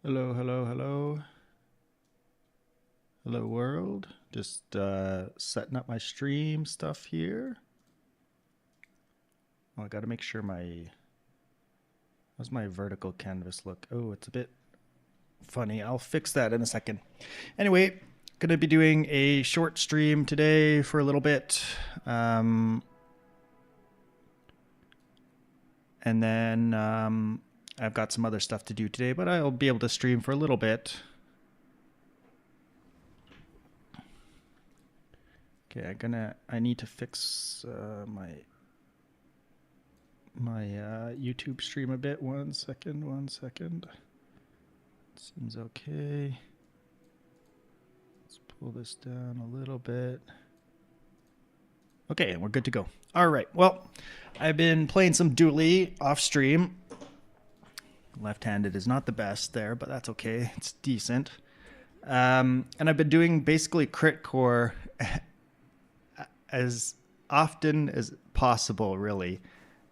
Hello, hello, hello. Hello, world. Just setting up my stream stuff here. Oh, I gotta make sure how's my vertical canvas look? Oh, it's a bit funny. I'll fix that in a second. Anyway, gonna be doing a short stream today for a little bit. And then I've got some other stuff to do today, but I'll be able to stream for a little bit. Okay, I need to fix my YouTube stream a bit. One second. Seems okay. Let's pull this down a little bit. Okay, and we're good to go. All right, well, I've been playing some Dooley off stream. Left-handed is not the best there, but that's okay. It's decent. And I've been doing basically crit core as often as possible, really.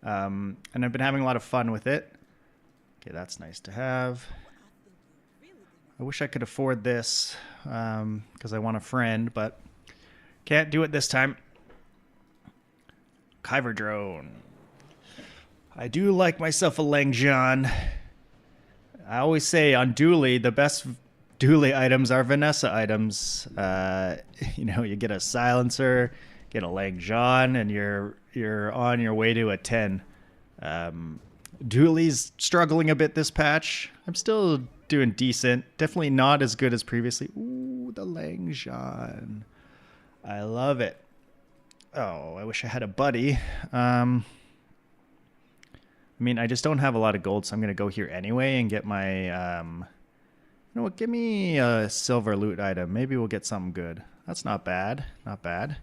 And I've been having a lot of fun with it. Okay, that's nice to have. I wish I could afford this because I want a friend, but can't do it this time. Kyber drone. I do like myself a Langjan. I always say on Dooley, the best Dooley items are Vanessa items. You get a silencer, get a Langjan, and you're on your way to a 10. Dooley's struggling a bit this patch. I'm still doing decent. Definitely not as good as previously. Ooh, the Langjan. I love it. Oh, I wish I had a buddy. I just don't have a lot of gold, so I'm going to go here anyway and get my... you know what? Give me a silver loot item. Maybe we'll get something good. That's not bad. Not bad.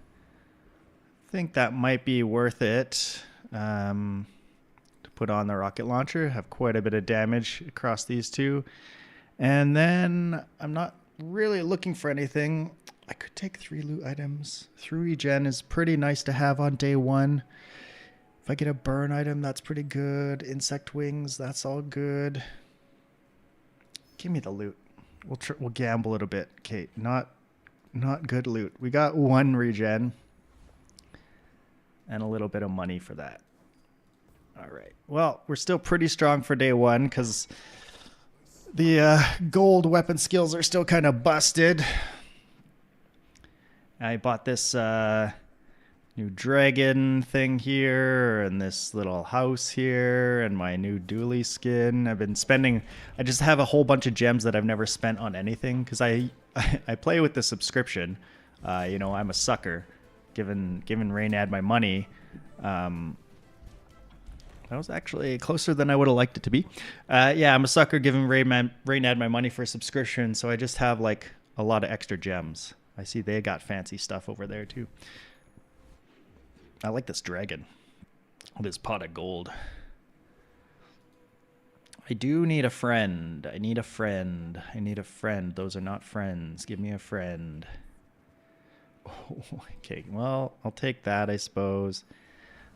I think that might be worth it to put on the rocket launcher. Have quite a bit of damage across these two. And then I'm not really looking for anything. I could take 3 loot items. 3 regen is pretty nice to have on day 1. If I get a burn item, that's pretty good. Insect wings, that's all good. Give me the loot. We'll gamble it a bit. Okay, not good loot. We got 1 regen and a little bit of money for that. All right. Well, we're still pretty strong for day 1 because the gold weapon skills are still kind of busted. I bought this new dragon thing here and this little house here and my new Dooley skin. I just have a whole bunch of gems that I've never spent on anything because I play with the subscription. I'm a sucker. Given Raynad my money. That was actually closer than I would have liked it to be. I'm a sucker giving Raynad my money for a subscription, so I just have like a lot of extra gems. I see they got fancy stuff over there too. I like this dragon. This pot of gold. I do need a friend. I need a friend. Those are not friends. Give me a friend. Oh, okay, well, I'll take that, I suppose.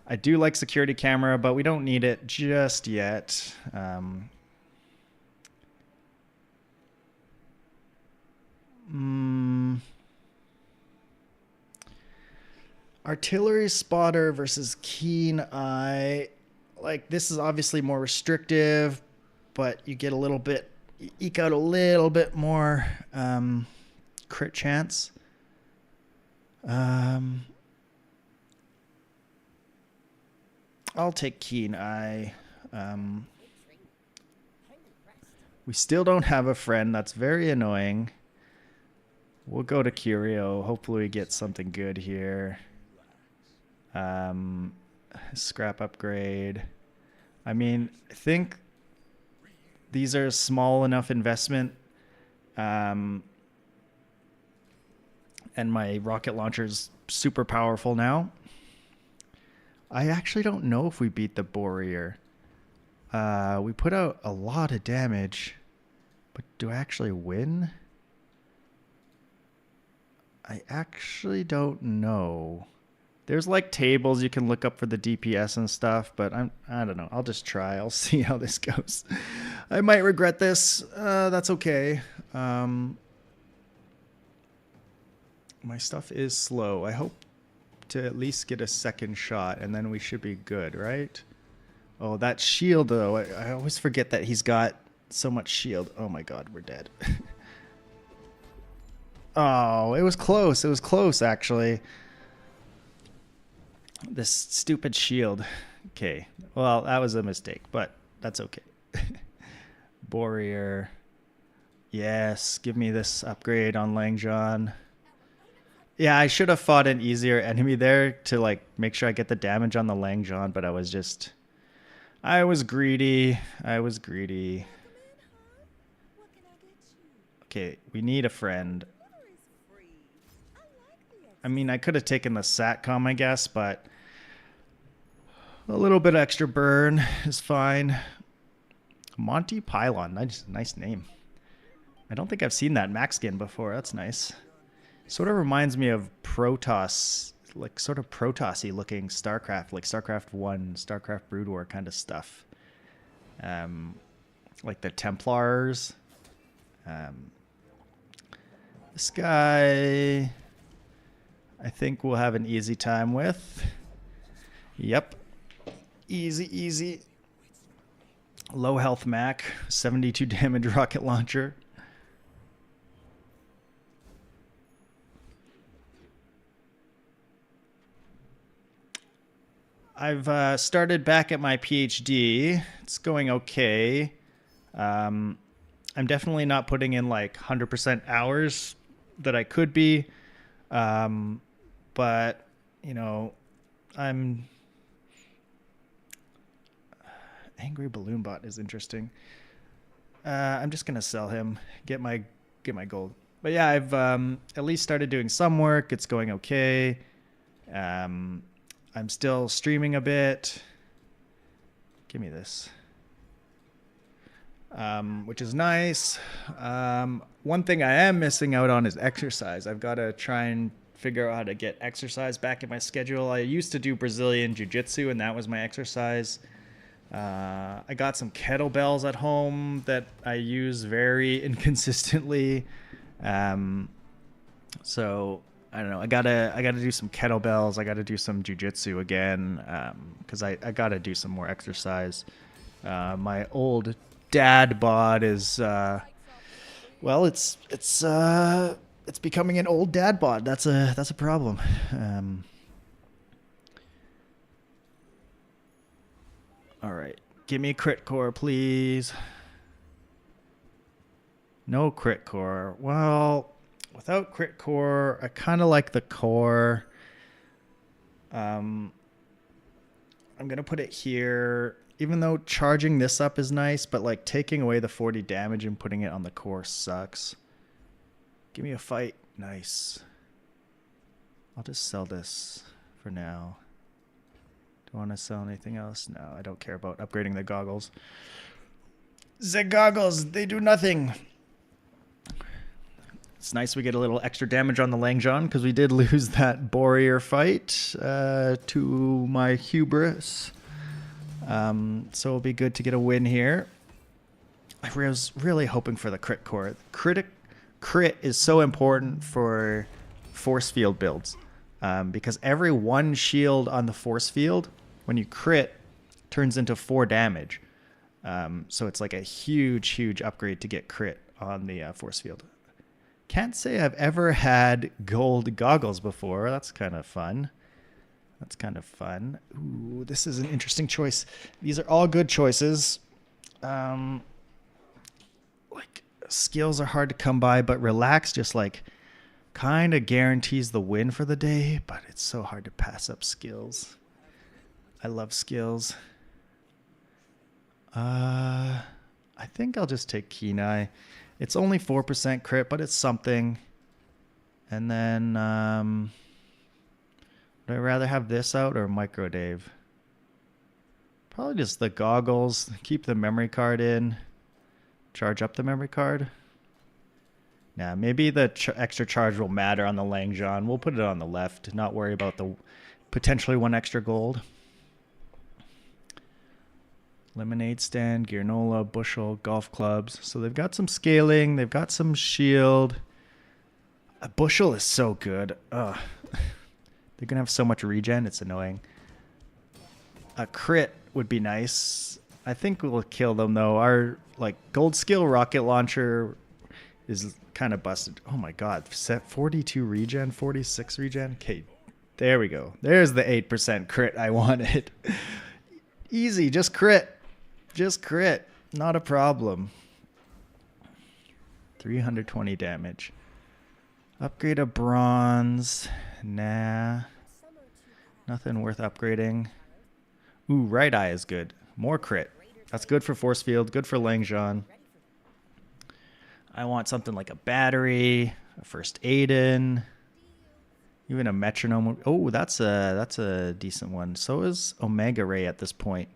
I do like security camera, but we don't need it just yet. Artillery spotter versus keen eye. Like, this is obviously more restrictive, but you get you eke out a little bit more crit chance. I'll take keen eye. We still don't have a friend. That's very annoying. We'll go to Curio. Hopefully we get something good here. Scrap upgrade. I think these are small enough investment. And my rocket launcher's super powerful now. I actually don't know if we beat the Warrior. We put out a lot of damage, but do I actually win? I actually don't know. There's like tables you can look up for the DPS and stuff, but I don't know. I'll just try. I'll see how this goes. I might regret this. That's okay. My stuff is slow. I hope to at least get a second shot, and then we should be good, right? Oh, that shield, though. I always forget that he's got so much shield. Oh my god, we're dead. Oh, it was close. It was close, actually. This stupid shield. Okay. Well, that was a mistake, but that's okay. Warrior. Yes, give me this upgrade on Langjan. Yeah, I should have fought an easier enemy there to like make sure I get the damage on the Langjan, but I was greedy. I was greedy. Okay, we need a friend. I mean, I could have taken the Satcom, I guess, but a little bit extra burn is fine. Monty Pylon, nice name. I don't think I've seen that max skin before. That's nice. Sort of reminds me of Protoss, like sort of Protoss-y looking StarCraft, like StarCraft 1, StarCraft Brood War kind of stuff. Like the Templars. This guy, I think we'll have an easy time with. Yep. Easy. Low health Mac, 72 damage rocket launcher. I've started back at my PhD. It's going okay. I'm definitely not putting in like 100% hours that I could be. But, you know, Angry Balloon Bot is interesting. I'm just going to sell him, get my gold. But yeah, I've at least started doing some work. It's going okay. I'm still streaming a bit. Give me this. Which is nice. One thing I am missing out on is exercise. I've got to try and figure out how to get exercise back in my schedule. I used to do Brazilian Jiu-Jitsu, and that was my exercise. I got some kettlebells at home that I use very inconsistently. So I don't know. I gotta do some kettlebells. I gotta do some jiu-jitsu again, because I gotta do some more exercise. My old dad bod is well, it's becoming an old dad bod. That's a problem. All right, give me a crit core, please. No crit core. Well, without crit core, I kind of like the core. I'm going to put it here, even though charging this up is nice, but like taking away the 40 damage and putting it on the core sucks. Give me a fight. Nice. I'll just sell this for now. Do I want to sell anything else? No, I don't care about upgrading the goggles. The goggles, they do nothing. It's nice we get a little extra damage on the Langjan, because we did lose that Warrior fight to my hubris. So it'll be good to get a win here. I was really hoping for the crit core. Crit is so important for force field builds, because every one shield on the force field, when you crit, turns into 4 damage. So it's like a huge upgrade to get crit on the force field. Can't say I've ever had gold goggles before. That's kind of fun. Ooh, this is an interesting choice. These are all good choices. Like, skills are hard to come by, but relax just like kind of guarantees the win for the day, but it's so hard to pass up skills. I love skills. I think I'll just take Kenai. It's only 4% crit, but it's something. And then, would I rather have this out or Micro Dave? Probably just the goggles. Keep the memory card in. Charge up the memory card. Nah, maybe the extra charge will matter on the Langjan. We'll put it on the left. Not worry about the potentially 1 extra gold. Lemonade stand, granola, bushel, golf clubs. So they've got some scaling. They've got some shield. A bushel is so good. Ugh. They're going to have so much regen. It's annoying. A crit would be nice. I think we'll kill them, though. Our gold skill rocket launcher is kind of busted. Oh, my God. Set 42 regen, 46 regen. Okay, there we go. There's the 8% crit I wanted. Easy. Just crit. Just crit. Not a problem. 320 damage. Upgrade a bronze. Nah. Nothing worth upgrading. Ooh, right eye is good. More crit. That's good for force field. Good for Langjean. I want something like a battery. A first aid in. Even a metronome. Oh, that's a decent one. So is Omega Ray at this point.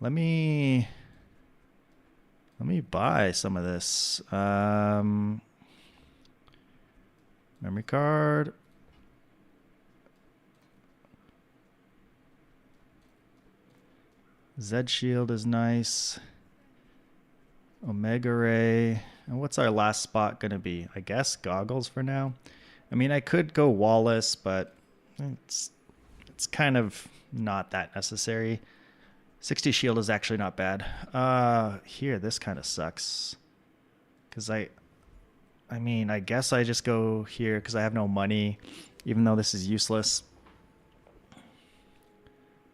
Let me buy some of this. Memory card. Z shield is nice. Omega Ray. And what's our last spot going to be? I guess goggles for now. I mean, I could go Wallace, but it's kind of not that necessary. 60 shield is actually not bad. Here, this kind of sucks. Because I mean, I guess I just go here because I have no money, even though this is useless.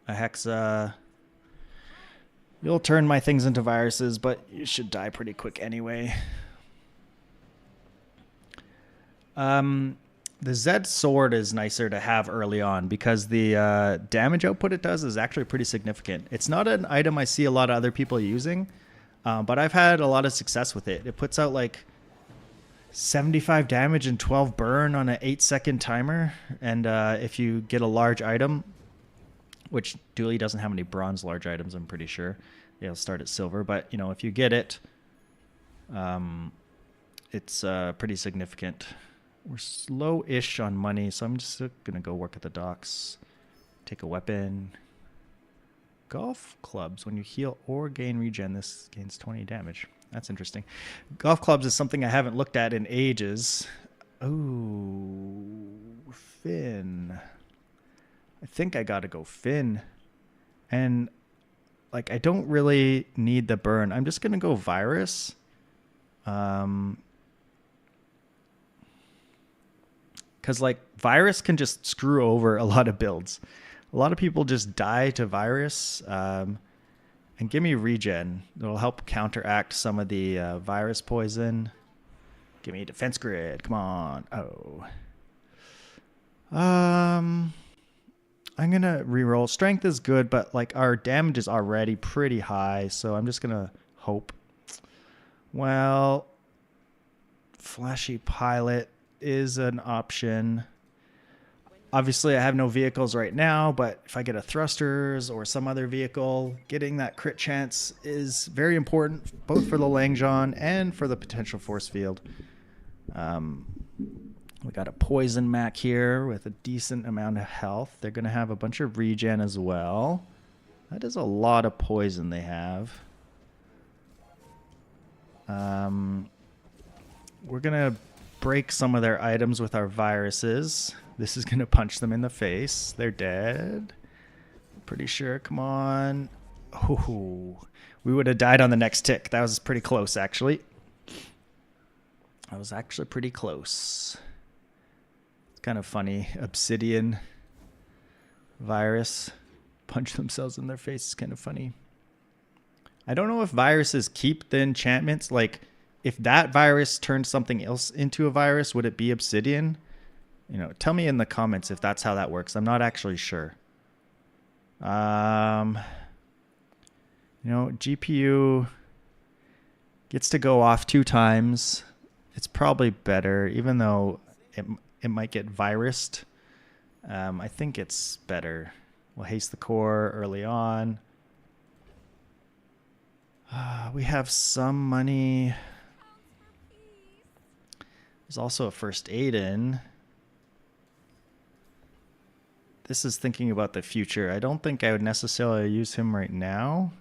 A Hexa. You'll turn my things into viruses, but you should die pretty quick anyway. The Z sword is nicer to have early on because the damage output it does is actually pretty significant. It's not an item I see a lot of other people using, but I've had a lot of success with it. It puts out like 75 damage and 12 burn on an 8-second timer. And if you get a large item, which Dooley doesn't have any bronze large items, I'm pretty sure. It'll start at silver. But, you know, if you get it, it's pretty significant. We're slow-ish on money, so I'm just going to go work at the docks. Take a weapon. Golf clubs. When you heal or gain regen, this gains 20 damage. That's interesting. Golf clubs is something I haven't looked at in ages. Ooh, Finn. I think I got to go Finn. And, like, I don't really need the burn. I'm just going to go Virus. Because, like, Virus can just screw over a lot of builds. A lot of people just die to Virus. And give me regen. It'll help counteract some of the virus poison. Give me defense grid. Come on. Oh. I'm going to reroll. Strength is good, but, like, our damage is already pretty high. So I'm just going to hope. Well, Flashy Pilot is an option. Obviously, I have no vehicles right now, but if I get a thrusters or some other vehicle, getting that crit chance is very important, both for the Langjean and for the potential force field. We got a poison Mac here with a decent amount of health. They're going to have a bunch of regen as well. That is a lot of poison they have. We're going to break some of their items with our viruses. This is going to punch them in the face. They're dead. Pretty sure. Come on. Oh, we would have died on the next tick. That was pretty close, actually. That was actually pretty close. It's kind of funny. Obsidian virus. Punch themselves in their face is kind of funny. I don't know if viruses keep the enchantments. Like, if that virus turned something else into a virus, would it be obsidian? You know, tell me in the comments if that's how that works. I'm not actually sure. You know, GPU gets to go off 2 times. It's probably better, even though it might get virused. I think it's better. We'll haste the core early on. We have some money. There's also a first aid in. this is thinking about the future. I don't think I would necessarily use him right now.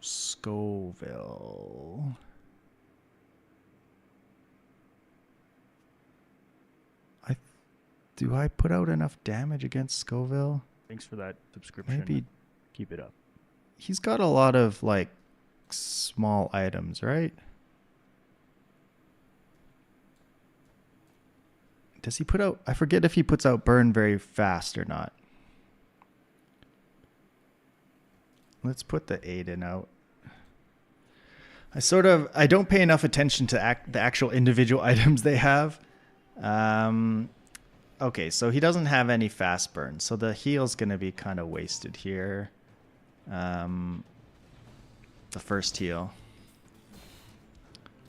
Scoville. Do I put out enough damage against Scoville? Thanks for that subscription. Maybe. Keep it up. He's got a lot of like small items, right? Does he put out? I forget if he puts out burn very fast or not. Let's put the Aiden out. I don't pay enough attention to the actual individual items they have. Okay, so he doesn't have any fast burn, so the heal's going to be kind of wasted here. The first heal.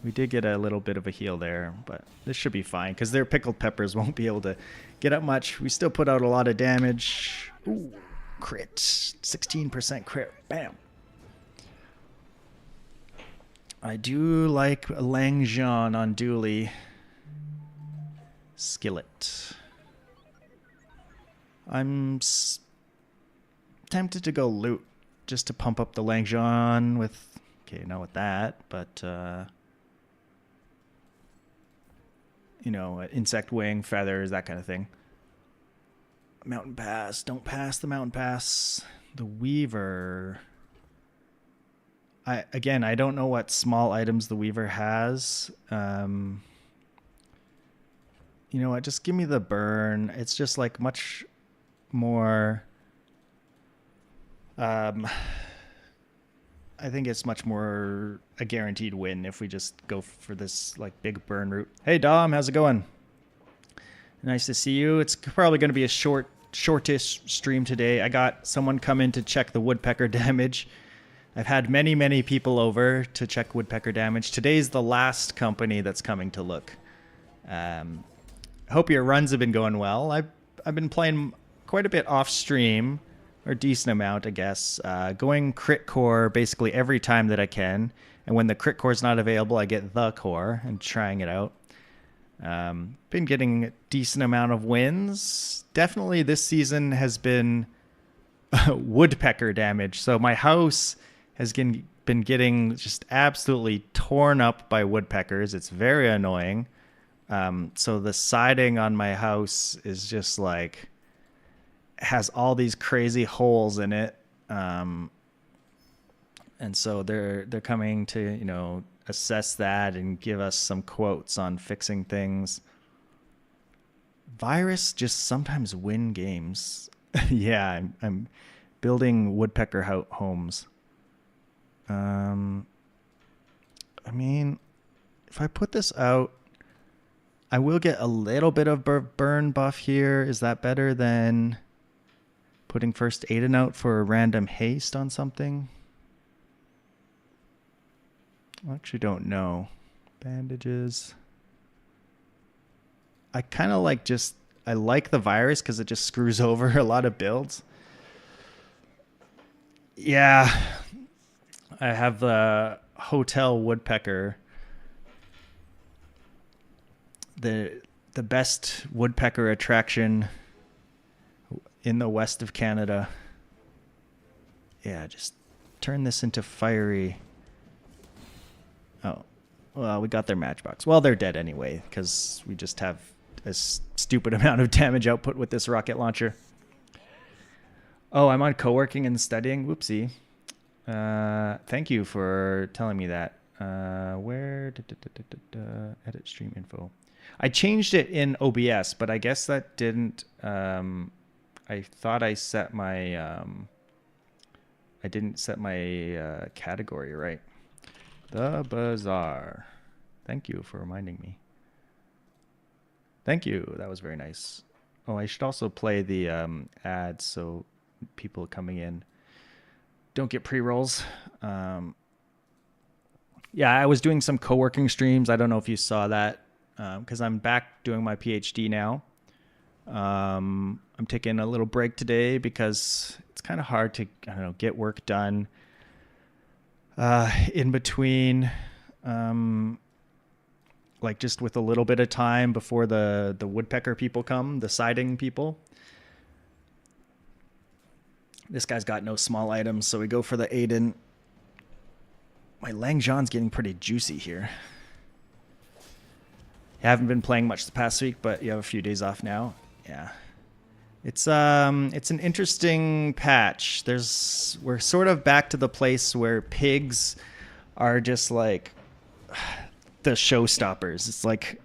We did get a little bit of a heal there, but this should be fine because their pickled peppers won't be able to get up much. We still put out a lot of damage. Ooh, crit. 16% crit. Bam. I do like Langjean on Dooley. Skillet. I'm tempted to go loot just to pump up the Langjean with... Okay, not with that, but... you know, insect wing, feathers, that kind of thing. Mountain pass. Don't pass the mountain pass. The Weaver. I don't know what small items the Weaver has. You know what? Just give me the burn. It's just like much more... I think it's much more a guaranteed win if we just go for this like big burn route. Hey Dom, how's it going? Nice to see you. It's probably going to be a shortish stream today. I got someone come in to check the woodpecker damage. I've had many people over to check woodpecker damage. Today's the last company that's coming to look. Hope your runs have been going well. I've been playing quite a bit off stream. Or decent amount, I guess. Going crit core basically every time that I can. And when the crit core is not available, I get the core and trying it out. Been getting a decent amount of wins. Definitely this season has been woodpecker damage. So my house has been getting just absolutely torn up by woodpeckers. It's very annoying. So the siding on my house is just like... has all these crazy holes in it, and so they're coming to, you know, assess that and give us some quotes on fixing things. Virus just sometimes win games. Yeah, I'm building woodpecker homes. I mean, if I put this out, I will get a little bit of burn buff here. Is that better than putting first Aiden out for a random haste on something? I actually don't know. Bandages. I kind of like I like the virus because it just screws over a lot of builds. Yeah. I have the hotel woodpecker. The best woodpecker attraction in the west of Canada. Yeah, just turn this into fiery. Oh, well, we got their matchbox. Well, they're dead anyway, because we just have a stupid amount of damage output with this rocket launcher. Oh, I'm on co-working and studying. Whoopsie. Thank you for telling me that. Where? Edit stream info. I changed it in OBS, but I guess that didn't... I thought I set my, I didn't set my category right. The Bazaar. Thank you for reminding me. Thank you. That was very nice. Oh, I should also play the ads so people coming in don't get pre-rolls. Yeah, I was doing some co-working streams. I don't know if you saw that because I'm back doing my PhD now. I'm taking a little break today because it's kind of hard to, I don't know, get work done in between like just with a little bit of time before the woodpecker people come, the siding people. This guy's got no small items, so we go for the Aiden. My Langjean's getting pretty juicy here. I haven't been playing much the past week, but you have a few days off now. Yeah. It's an interesting patch. We're sort of back to the place where pigs are just like the showstoppers. It's like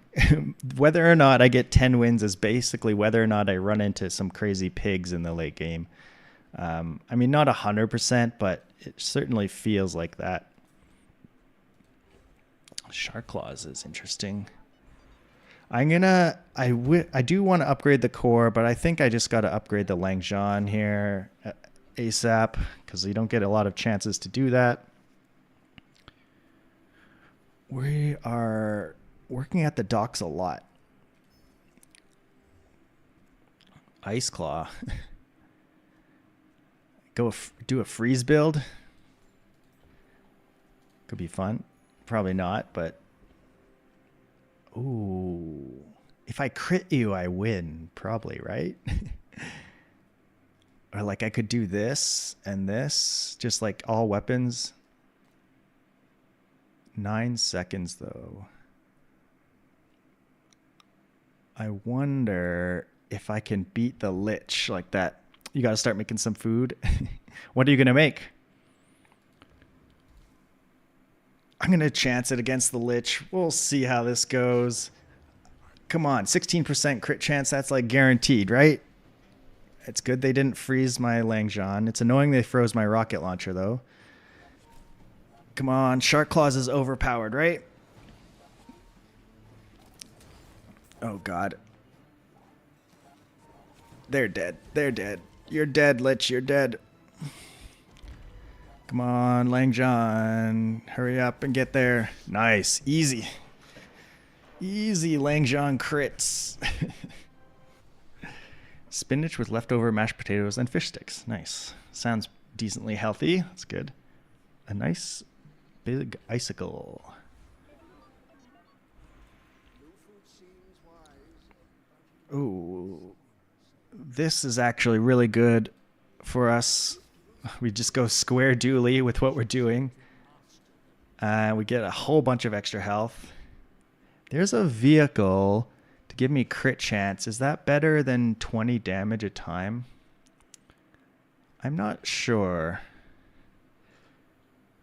whether or not I get 10 wins is basically whether or not I run into some crazy pigs in the late game. I mean, not 100%, but it certainly feels like that. Shark Claws is interesting. I do want to upgrade the core, but I think I just got to upgrade the Langjean here ASAP because you don't get a lot of chances to do that. We are working at the docks a lot. Ice Claw. Do a freeze build. Could be fun. Probably not, but ooh. If I crit you, I win, probably, right? Or like I could do this and this, just like all weapons. 9 seconds though. I wonder if I can beat the Lich like that. You got to start making some food. What are you going to make? I'm going to chance it against the Lich. We'll see how this goes. Come on, 16% crit chance. That's like guaranteed, right? It's good they didn't freeze my Langjean. It's annoying they froze my rocket launcher, though. Come on, Shark Claws is overpowered, right? Oh, God. They're dead. They're dead. You're dead, Lich. You're dead. Come on, Langjean. Hurry up and get there. Nice. Easy. Easy Langjean crits. Spinach with leftover mashed potatoes and fish sticks. Nice. Sounds decently healthy. That's good. A nice big icicle. Ooh. This is actually really good for us. We just go square Dooley with what we're doing. We get a whole bunch of extra health. There's a vehicle to give me crit chance. Is that better than 20 damage a time? I'm not sure.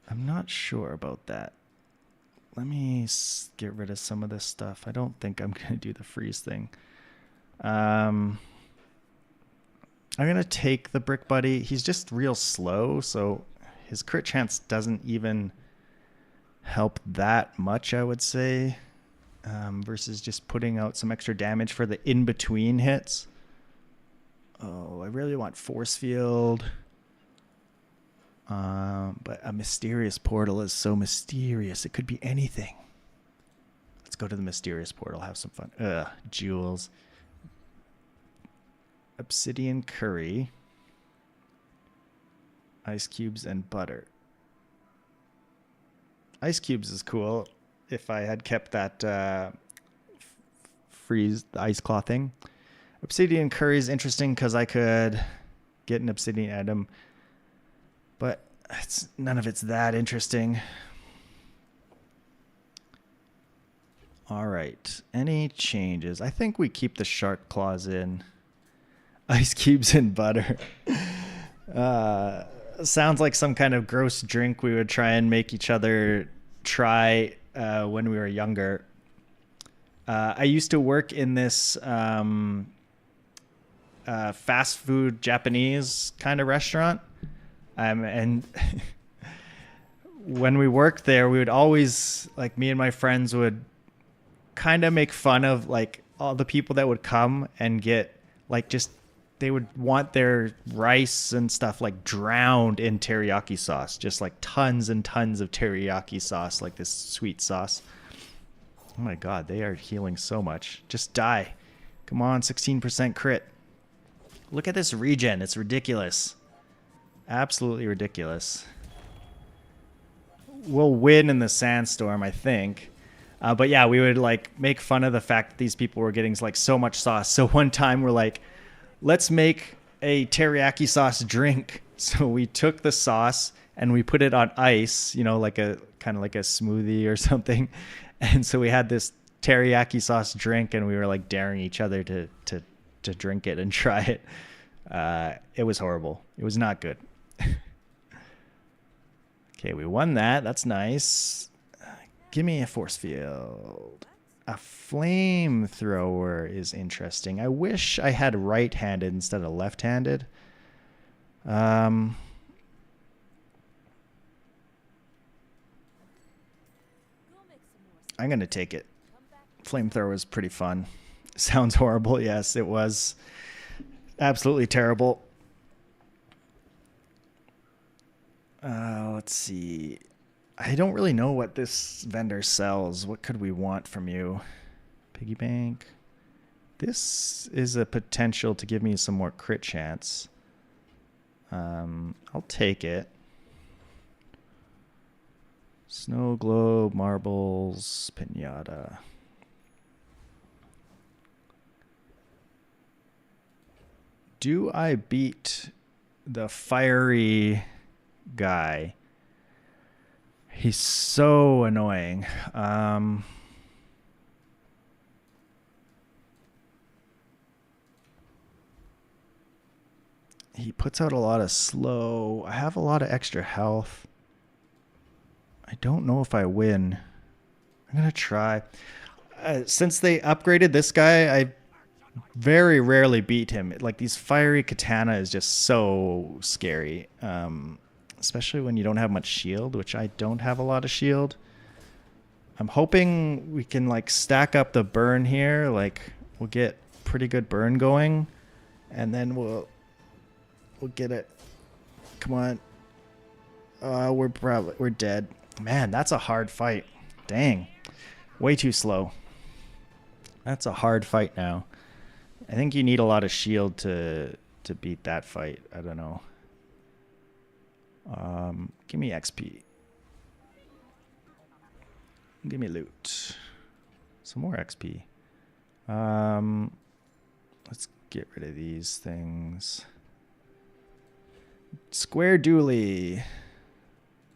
I'm not sure about that. Let me get rid of some of this stuff. I don't think I'm going to do the freeze thing. I'm going to take the Brick Buddy. He's just real slow, so his crit chance doesn't even help that much, I would say, versus just putting out some extra damage for the in-between hits. Oh, I really want Force Field. But a Mysterious Portal is so mysterious. It could be anything. Let's go to the Mysterious Portal, have some fun. Jewels. Obsidian curry, ice cubes, and butter. Ice cubes is cool. If I had kept that freeze, the ice claw thing. Obsidian curry is interesting because I could get an obsidian item, but none of it's that interesting. All right. Any changes? I think we keep the shark claws in. Ice cubes and butter. Sounds like some kind of gross drink we would try and make each other try when we were younger. I used to work in this fast food Japanese kind of restaurant. And when we worked there, we would always, like, me and my friends would kind of make fun of like all the people that would come and get like just they would want their rice and stuff like drowned in teriyaki sauce, just like tons and tons of teriyaki sauce, like this sweet sauce. Oh my God, they are healing so much. Just die. Come on, 16% crit. Look at this regen. It's ridiculous. Absolutely ridiculous. We'll win in the sandstorm, I think. But yeah, we would like make fun of the fact that these people were getting like so much sauce. So one time we're like, let's make a teriyaki sauce drink. So we took the sauce and we put it on ice, you know, like a kind of like a smoothie or something. And so we had this teriyaki sauce drink, and we were like daring each other to drink it and try it. It was horrible. It was not good. Okay, we won that. That's nice. Give me a force field. A flamethrower is interesting. I wish I had right-handed instead of left-handed. I'm going to take it. Flamethrower was pretty fun. Sounds horrible. Yes, it was absolutely terrible. Let's see. I don't really know what this vendor sells. What could we want from you? Piggy bank. This is a potential to give me some more crit chance. I'll take it. Snow globe, marbles, pinata. Do I beat the fiery guy? He's so annoying. He puts out a lot of slow. I have a lot of extra health. I don't know if I win. I'm going to try. Since they upgraded this guy, I very rarely beat him. Like, these fiery katana is just so scary. Especially when you don't have much shield, which I don't have a lot of shield. I'm hoping we can like stack up the burn here. Like, we'll get pretty good burn going, and then we'll get it. Come on. We're dead. Man, that's a hard fight. Dang. Way too slow. That's a hard fight now. I think you need a lot of shield to beat that fight. I don't know. Give me XP. Give me loot. Some more XP. Let's get rid of these things. Square Dooley.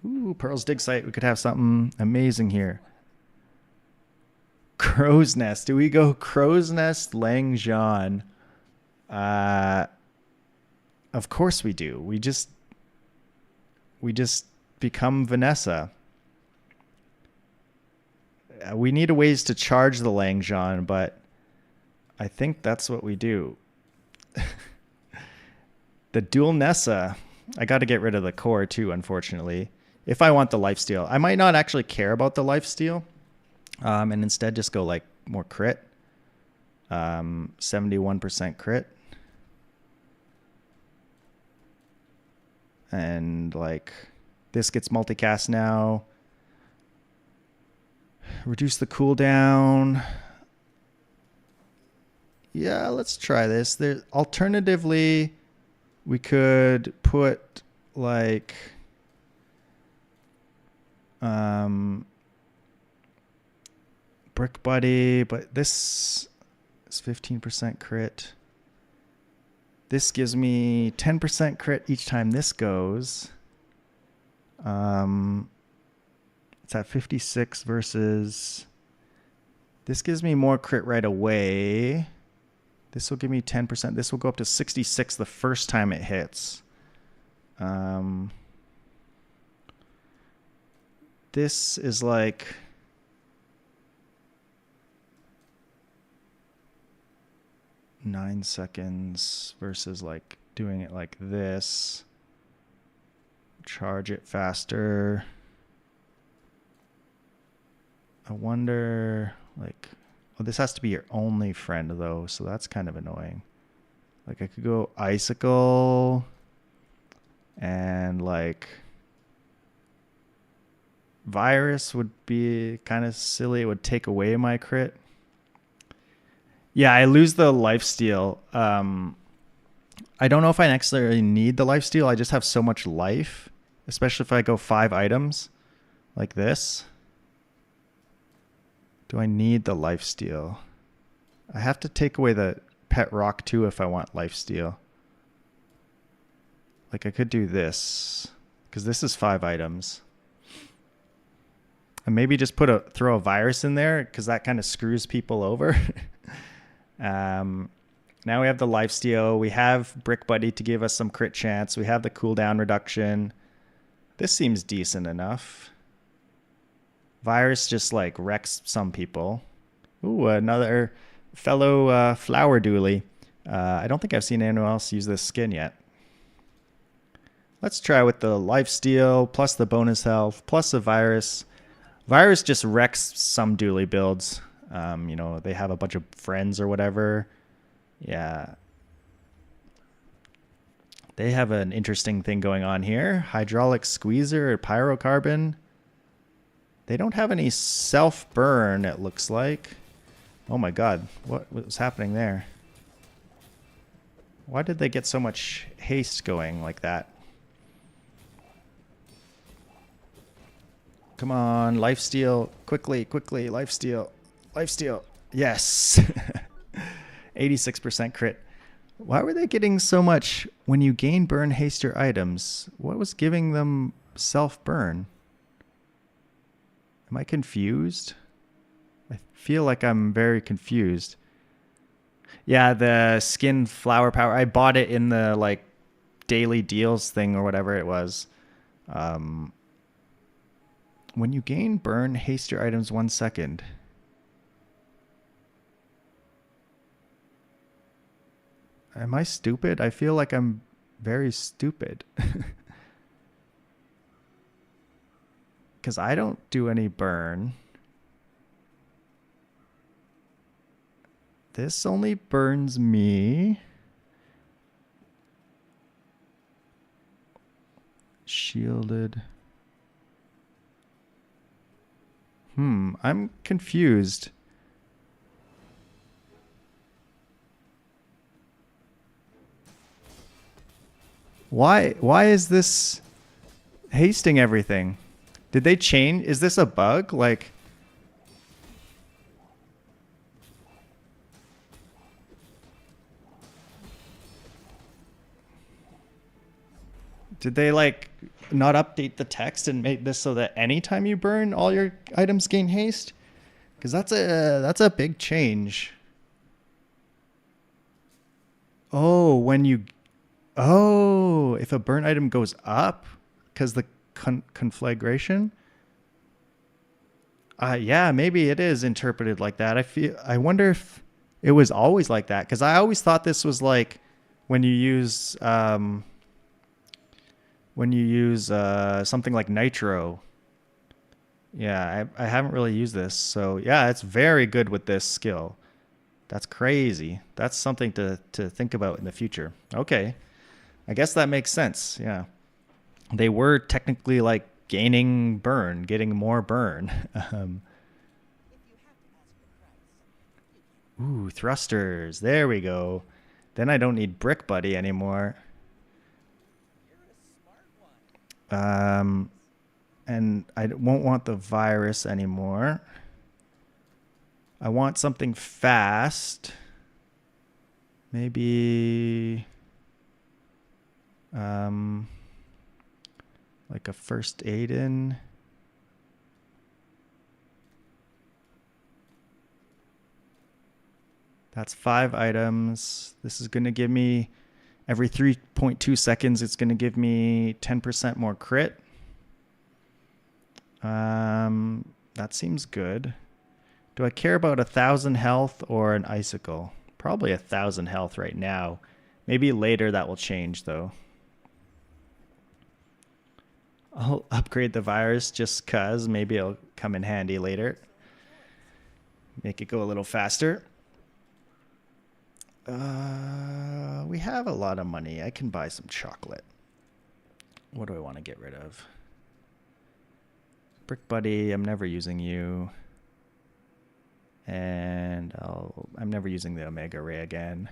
Ooh, Pearl's dig site. We could have something amazing here. Crow's Nest. Do we go Crow's Nest, Lang Jean? Of course we do. We just become Vanessa. We need a ways to charge the Lang Jean, but I think that's what we do. The dual Nessa. I got to get rid of the core too, unfortunately. If I want the lifesteal. I might not actually care about the lifesteal. And instead just go like more crit. 71% crit. And like this gets multicast now. Reduce the cooldown. Yeah, let's try this. Alternatively, we could put like Brick Buddy, but this is 15% crit. This gives me 10% crit each time this goes. It's at 56 versus... This gives me more crit right away. This will give me 10%. This will go up to 66 the first time it hits. This is like... 9 seconds versus like doing it like this. Charge it faster. I wonder, like, oh, this has to be your only friend though, so that's kind of annoying. Like, I could go icicle and like virus would be kind of silly. It would take away my crit. Yeah, I lose the lifesteal. I don't know if I necessarily need the lifesteal. I just have so much life, especially if I go 5 items like this. Do I need the lifesteal? I have to take away the pet rock too if I want lifesteal. Like I could do this because this is 5 items. And maybe just throw a virus in there because that kind of screws people over. Now we have the lifesteal. We have Brick Buddy to give us some crit chance. We have the cooldown reduction. This seems decent enough. Virus just like wrecks some people. Ooh, another fellow flower Dooley. I don't think I've seen anyone else use this skin yet. Let's try with the lifesteal plus the bonus health plus the virus. Virus just wrecks some Dooley builds. You know, they have a bunch of friends or whatever. Yeah. They have an interesting thing going on here. Hydraulic squeezer or pyrocarbon. They don't have any self-burn, it looks like. Oh my god, what was happening there? Why did they get so much haste going like that? Come on, lifesteal. Quickly, quickly, lifesteal. Lifesteal. Yes. 86% crit. Why were they getting so much when you gain burn haste your items? What was giving them self-burn? Am I confused? I feel like I'm very confused. Yeah, the skin flower power. I bought it in the like daily deals thing or whatever it was. When you gain burn, haste your items 1 second. Am I stupid? I feel like I'm very stupid. Because I don't do any burn. This only burns me. Shielded. I'm confused. Why is this hasting everything? Did they change? Is this a bug? Like, did they like not update the text and make this so that anytime you burn, all your items gain haste? Because that's a big change. Oh, if a burn item goes up because the conflagration. Yeah, maybe it is interpreted like that. I wonder if it was always like that, because I always thought this was like when you use something like nitro. Yeah, I haven't really used this, so yeah, it's very good with this skill. That's crazy. That's something to think about in the future. Okay, I guess that makes sense. Yeah, they were technically like gaining burn, getting more burn. Ooh, thrusters. There we go. Then I don't need Brick Buddy anymore. And I won't want the virus anymore. I want something fast. Maybe like a first aid in. That's 5 items. This is going to give me every 3.2 seconds. It's going to give me 10% more crit. That seems good. Do I care about 1,000 health or an icicle? Probably 1,000 health right now. Maybe later that will change though. I'll upgrade the virus just cause maybe it'll come in handy later. Make it go a little faster. We have a lot of money. I can buy some chocolate. What do I want to get rid of? Brick Buddy, I'm never using you. And I'm never using the Omega Ray again.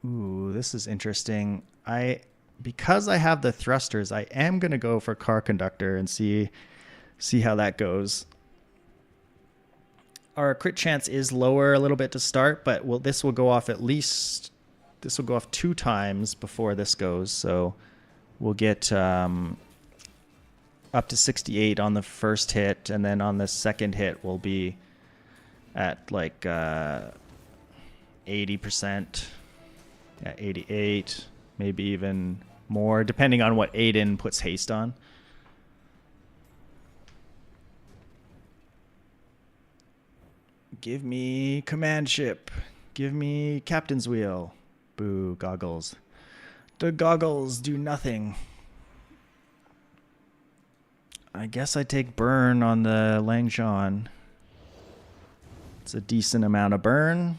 Ooh, this is interesting. I because I have the thrusters, I am going to go for car conductor and see how that goes. Our crit chance is lower a little bit to start, but this will go off at least, this will go off 2 times before this goes. So we'll get up to 68 on the first hit, and then on the second hit we'll be at like 80%, yeah, 88, maybe even more, depending on what Aiden puts haste on. Give me command ship. Give me captain's wheel. Boo, goggles. The goggles do nothing. I guess I take burn on the Langzhan. It's a decent amount of burn.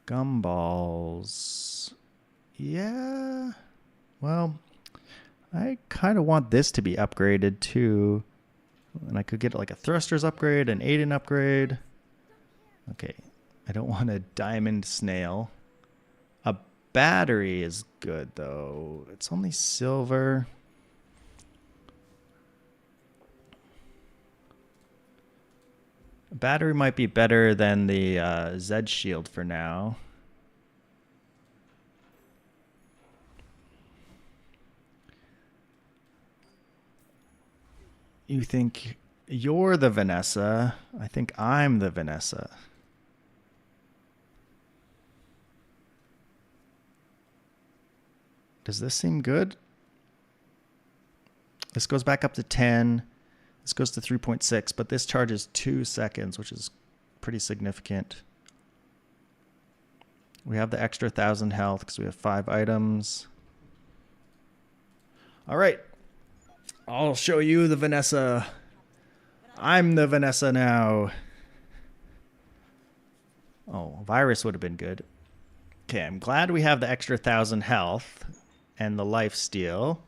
Gumballs. Yeah. Well, I kind of want this to be upgraded too. And I could get like a thrusters upgrade, an Aiden upgrade. Okay. I don't want a diamond snail. A battery is good though. It's only silver. A battery might be better than the Z shield for now. You think you're the Vanessa. I think I'm the Vanessa. Does this seem good? This goes back up to 10. This goes to 3.6, but this charges 2 seconds, which is pretty significant. We have the extra 1,000 health because we have 5 items. All right. I'll show you the Vanessa. I'm the Vanessa now. Oh, virus would have been good. Okay, I'm glad we have the extra 1,000 health and the life steal.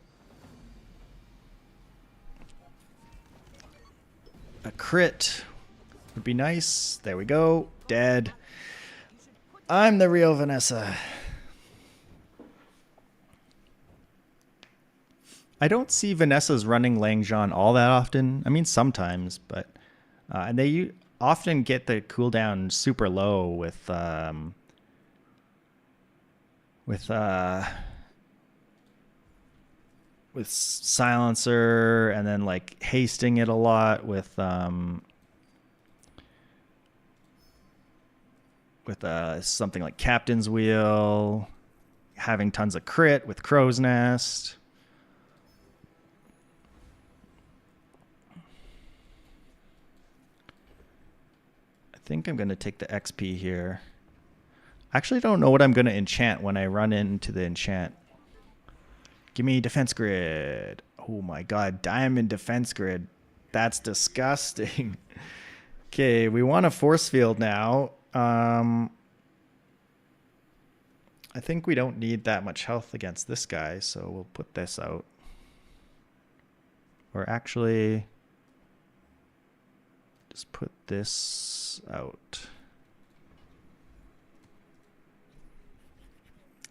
A crit would be nice. There we go. Dead. I'm the real Vanessa. I don't see Vanessas running Langzhan all that often. I mean, sometimes, but and they often get the cooldown super low with silencer, and then like hasting it a lot with something like captain's wheel, having tons of crit with crow's nest. I think I'm going to take the XP here. I actually don't know what I'm going to enchant when I run into the enchant. Give me defense grid. Oh my god, diamond defense grid. That's disgusting. Okay, we want a force field now. I think we don't need that much health against this guy, so we'll put this out. Or actually, just put this out.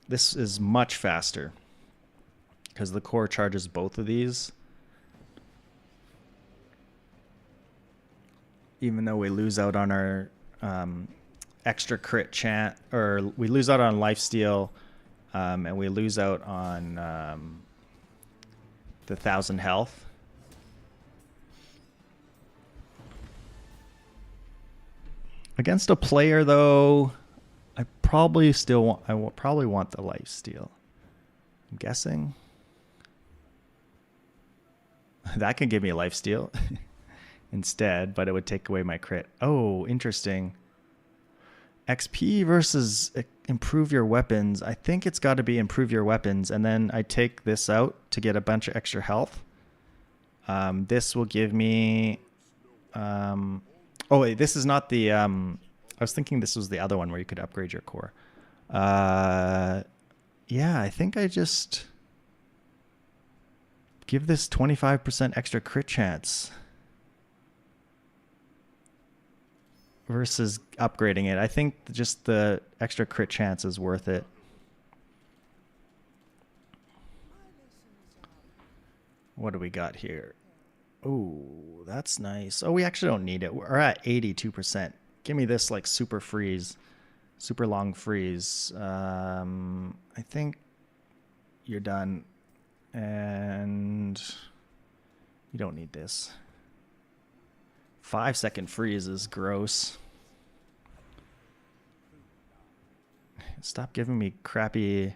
This is much faster because the core charges both of these. Even though we lose out on our extra crit chant, or we lose out on lifesteal, and we lose out on the 1,000 health. Against a player, though, I probably still want. I will probably want the lifesteal. I'm guessing that could give me a lifesteal instead, but it would take away my crit. Oh, interesting. XP versus improve your weapons. I think it's got to be improve your weapons, and then I take this out to get a bunch of extra health. This will give me. Oh wait, this is not the. I was thinking this was the other one where you could upgrade your core. Yeah, I think I just give this 25% extra crit chance. versus upgrading it. I think just the extra crit chance is worth it. What do we got here? Oh, that's nice. Oh, we actually don't need it. We're at 82%. Give me this like super freeze, super long freeze. I think you're done. And you don't need this. 5-second freeze is gross. Stop giving me crappy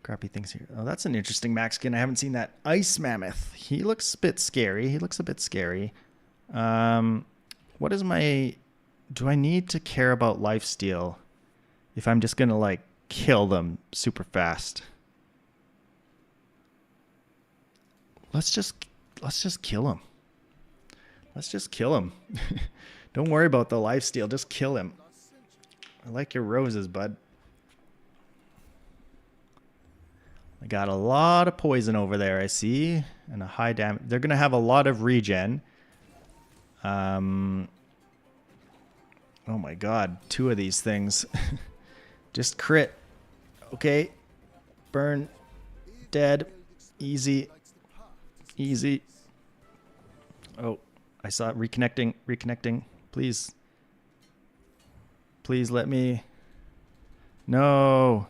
things here. Oh, that's an interesting max skin. I haven't seen that. Ice Mammoth. He looks a bit scary. What is my... Do I need to care about lifesteal if I'm just going to like kill them super fast? Let's just kill him. Let's just kill him. Don't worry about the lifesteal. Just kill him. I like your roses, bud. I got a lot of poison over there, I see. And a high damage. They're going to have a lot of regen. Oh my god. 2 of these things. Just crit. Okay. Burn. Dead. Easy. Easy. Oh, I saw it. Reconnecting. Please. Please let me. No.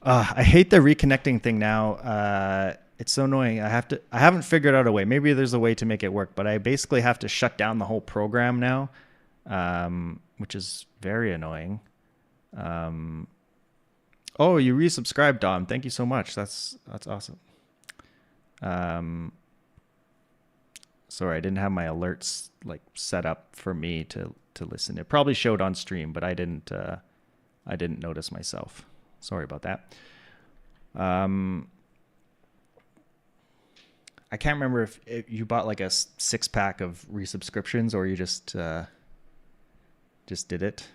I hate the reconnecting thing now. It's so annoying. I haven't figured out a way. Maybe there's a way to make it work, but I basically have to shut down the whole program now, which is very annoying. Oh, you resubscribed, Dom. Thank you so much. That's awesome. Sorry, I didn't have my alerts like set up for me to listen. It probably showed on stream, but I didn't notice myself. Sorry about that. I can't remember if you bought like a 6-pack of resubscriptions or you just did it.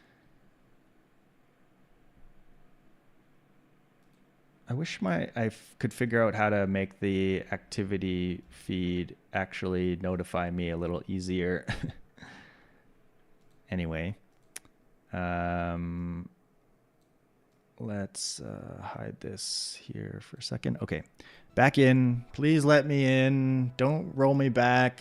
I wish I could figure out how to make the activity feed actually notify me a little easier. Anyway, let's hide this here for a second. Okay, back in. Please let me in. Don't roll me back.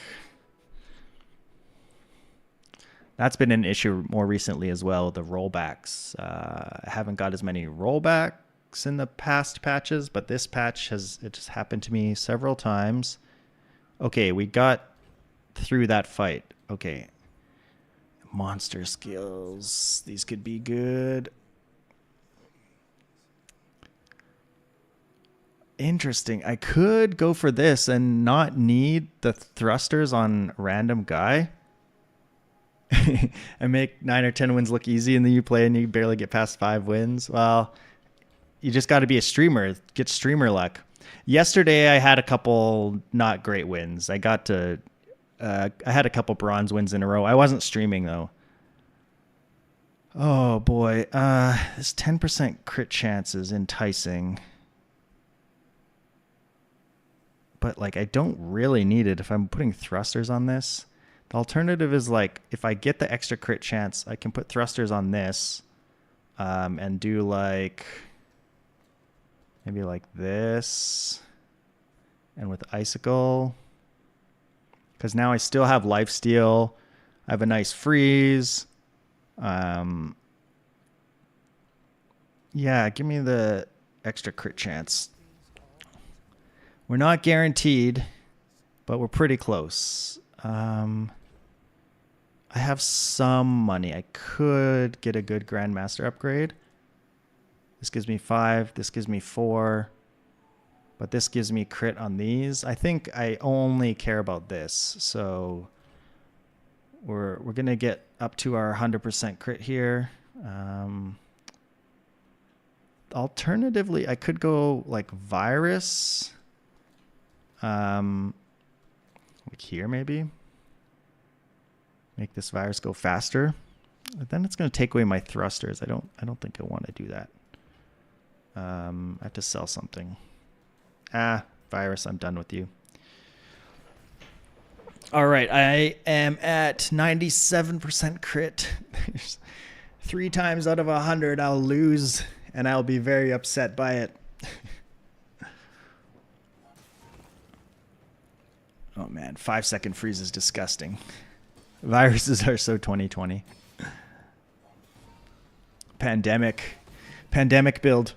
That's been an issue more recently as well, the rollbacks. I haven't got as many rollbacks in the past patches, but this patch it just happened to me several times. Okay, we got through that fight. Okay. Monster skills. These could be good. Interesting. I could go for this and not need the thrusters on random guy. And make 9 or 10 wins look easy, and then you play and you barely get past 5 wins. Well, you just got to be a streamer. Get streamer luck. Yesterday, I had a couple not great wins. I had a couple bronze wins in a row. I wasn't streaming, though. Oh, boy. This 10% crit chance is enticing. But, like, I don't really need it if I'm putting thrusters on this. The alternative is, like, if I get the extra crit chance, I can put thrusters on this and do, like, maybe like this. And with Icicle. Because now I still have lifesteal. I have a nice freeze. Yeah, give me the extra crit chance. We're not guaranteed, but we're pretty close. I have some money. I could get a good Grandmaster upgrade. This gives me 5. This gives me 4. But this gives me crit on these. I think I only care about this. So we're going to get up to our 100% crit here. Alternatively, I could go like virus. Like here maybe. Make this virus go faster. But then it's going to take away my thrusters. I don't think I want to do that. I have to sell something. Virus, I'm done with you. All right, I am at 97% crit. There's 3 times out of 100 I'll lose, and I'll be very upset by it. Oh man, 5-second freeze is disgusting. Viruses are so 2020. Pandemic build.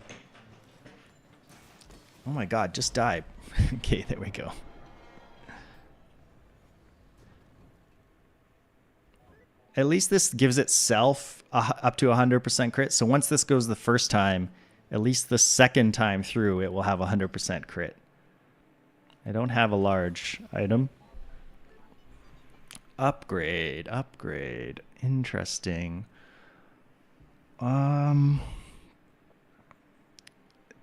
Oh my god, just die. Okay, there we go. At least this gives itself up to 100% crit. So once this goes the first time, at least the second time through, it will have 100% crit. I don't have a large item. Upgrade. Interesting.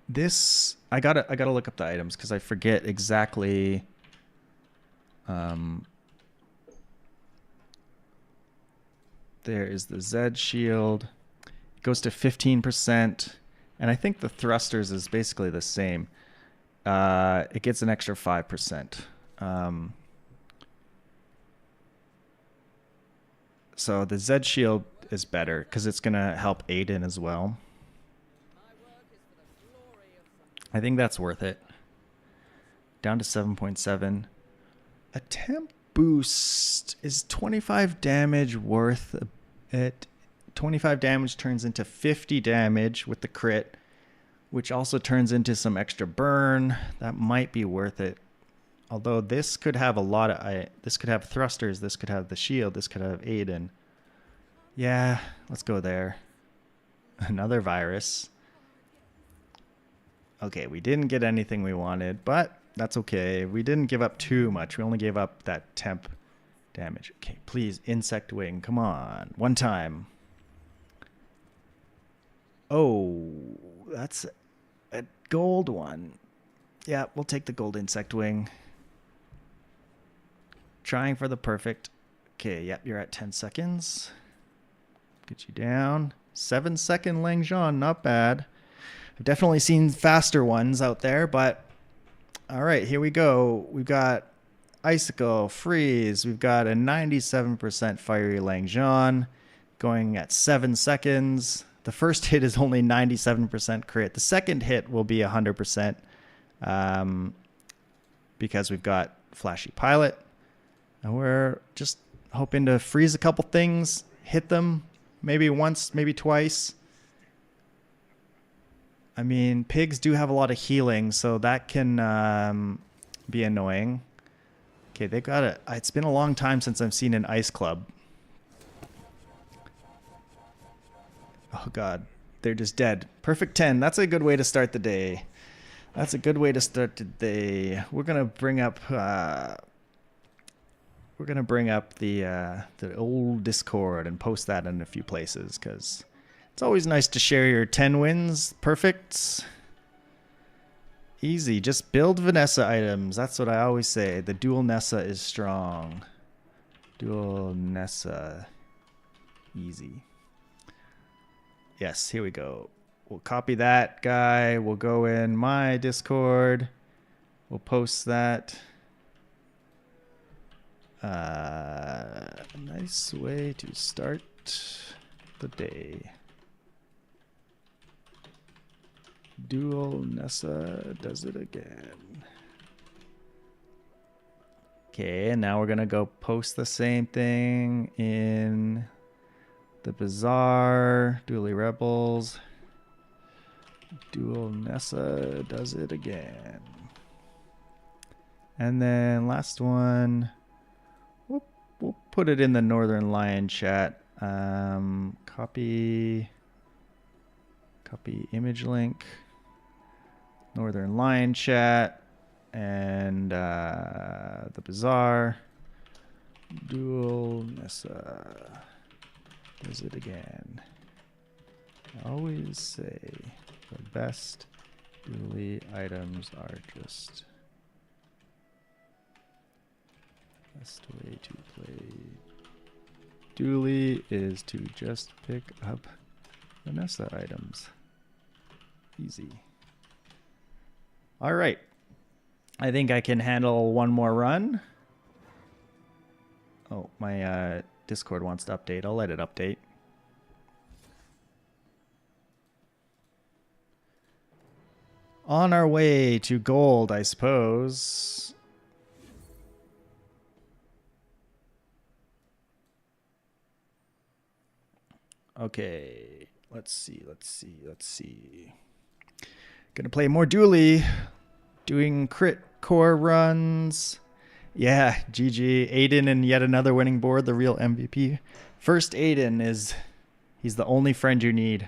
This I gotta look up the items because I forget exactly. There is the Z shield. It goes to 15%, and I think the thrusters is basically the same. It gets an extra 5%. So the Z shield is better because it's gonna help Aiden as well. I think that's worth it. Down to 7.7. A temp boost is 25 damage worth it. 25 damage turns into 50 damage with the crit, which also turns into some extra burn. That might be worth it. Although this could have a lot of... this could have thrusters, this could have the shield, this could have Aiden. Yeah, let's go there. Another virus. Okay, we didn't get anything we wanted, but that's okay. We didn't give up too much. We only gave up that temp damage. Okay, please, insect wing. Come on. One time. Oh, that's a gold one. Yeah, we'll take the gold insect wing. Trying for the perfect. Okay, yep, you're at 10 seconds. Get you down. 7-second Langjean, not bad. I've definitely seen faster ones out there, but all right, here we go. We've got Icicle, Freeze. We've got a 97% Fiery Langjean going at 7 seconds. The first hit is only 97% crit. The second hit will be 100% because we've got Flashy Pilot. And we're just hoping to freeze a couple things, hit them maybe once, maybe twice. I mean, pigs do have a lot of healing, so that can be annoying. Okay, they've got it. It's been a long time since I've seen an ice club. Oh, God. They're just dead. Perfect 10. That's a good way to start the day. That's a good way to start the day. We're going to bring up... we're going to bring up the old Discord and post that in a few places, because... it's always nice to share your 10 wins. Perfect. Easy. Just build Vanessa items. That's what I always say. The dual Nessa is strong. Dual Nessa. Easy. Yes, here we go. We'll copy that guy. We'll go in my Discord. We'll post that. Nice way to start the day. Dual Nessa does it again. Okay, and now we're going to go post the same thing in the Bazaar. Dooley Rebels. Dual Nessa does it again. And then last one. We'll put it in the Northern Lion chat. Copy image link. Northern Lion chat and the Bazaar. Dual Nessa does it again. I always say the best Dooley items are just best way to play Dooley is to just pick up Vanessa items. Easy. All right. I think I can handle one more run. Oh, my Discord wants to update. I'll let it update. On our way to gold, I suppose. Okay, let's see. Gonna play more Dooley. Doing crit core runs. Yeah, GG. Aiden and yet another winning board, the real MVP. First Aiden he's the only friend you need.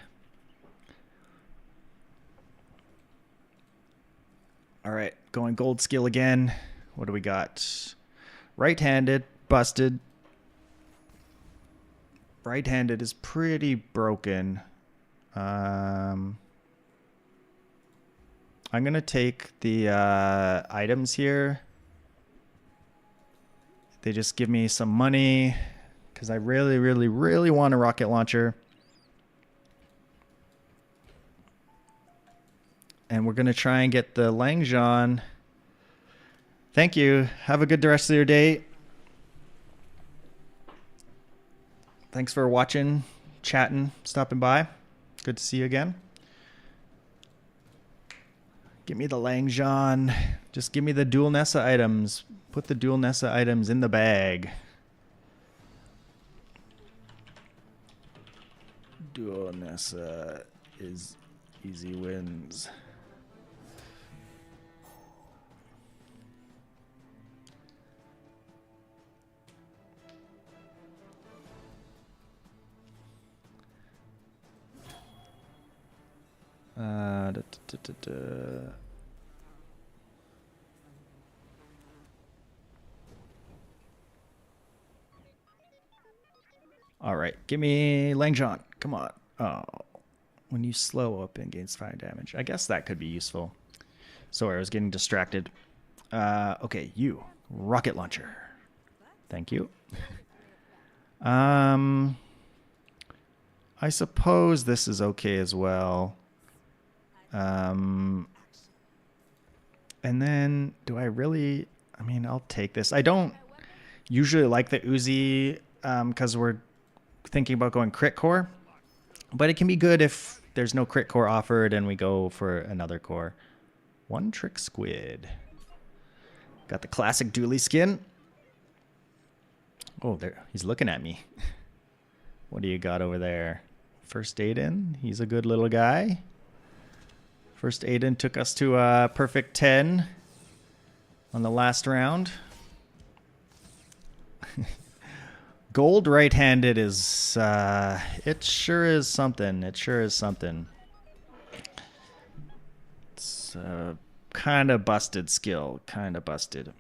All right, going gold skill again. What do we got? Right-handed, busted. Right-handed is pretty broken. I'm going to take the items here. They just give me some money because I really want a rocket launcher. And we're going to try and get the Langjean. Thank you. Have a good rest of your day. Thanks for watching, chatting, stopping by. Good to see you again. Give me the Langjean. Just give me the dual Nessa items. Put the dual Nessa items in the bag. Dual Nessa is easy wins. All right, give me Langjean. Come on. Oh, when you slow up and gains 5 damage. I guess that could be useful. Sorry, I was getting distracted. Okay, you. Rocket launcher. Thank you. I suppose this is okay as well. And then, do I really... I mean, I'll take this. I don't usually like the Uzi because we're thinking about going crit core. But it can be good if there's no crit core offered and we go for another core. One trick squid. Got the classic Dooley skin. Oh, there, he's looking at me. What do you got over there? First Aiden. He's a good little guy. First Aiden took us to a perfect 10 on the last round. Gold right-handed is, it sure is something. It sure is something. It's kind of busted skill. Kind of busted.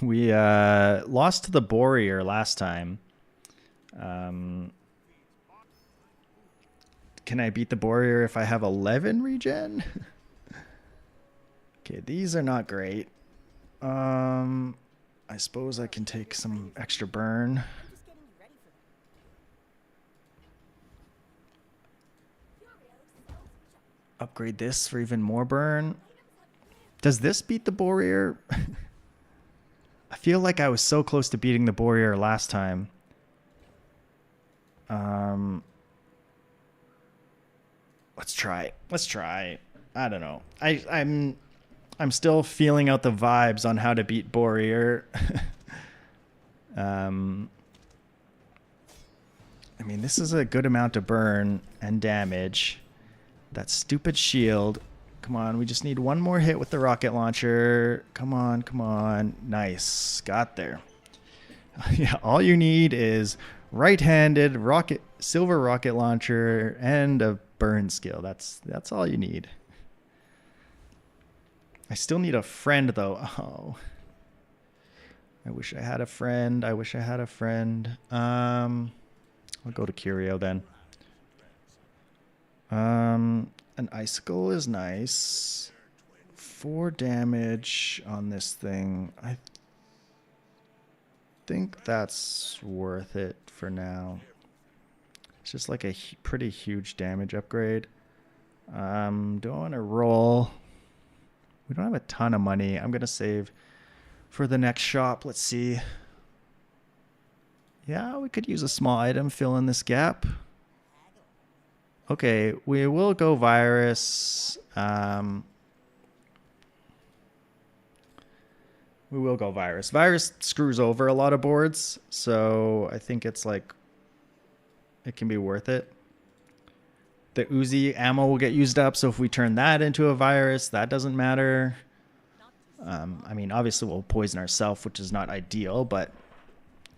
We lost to the Warrior last time. Can I beat the Warrior if I have 11 regen? Okay, these are not great. I suppose I can take some extra burn. Upgrade this for even more burn. Does this beat the Warrior? I feel like I was so close to beating the Warrior last time. Let's try. Let's try. I don't know. I'm still feeling out the vibes on how to beat Warrior. I mean, this is a good amount of burn and damage. That stupid shield. Come on, we just need one more hit with the rocket launcher. Come on, come on. Nice. Got there. Yeah, all you need is right-handed silver rocket launcher and a burn skill. That's all you need. I still need a friend though. Oh. I wish I had a friend. I wish I had a friend. I'll go to Curio then. An icicle is nice. 4 damage on this thing. I think that's worth it for now. It's just like a pretty huge damage upgrade. Do I want to roll? We don't have a ton of money. I'm going to save for the next shop. Let's see. Yeah, we could use a small item, fill in this gap. Okay, we will go virus. We will go virus. Virus screws over a lot of boards, so I think it's like it can be worth it. The Uzi ammo will get used up, so if we turn that into a virus, that doesn't matter. I mean, obviously we'll poison ourselves, which is not ideal, but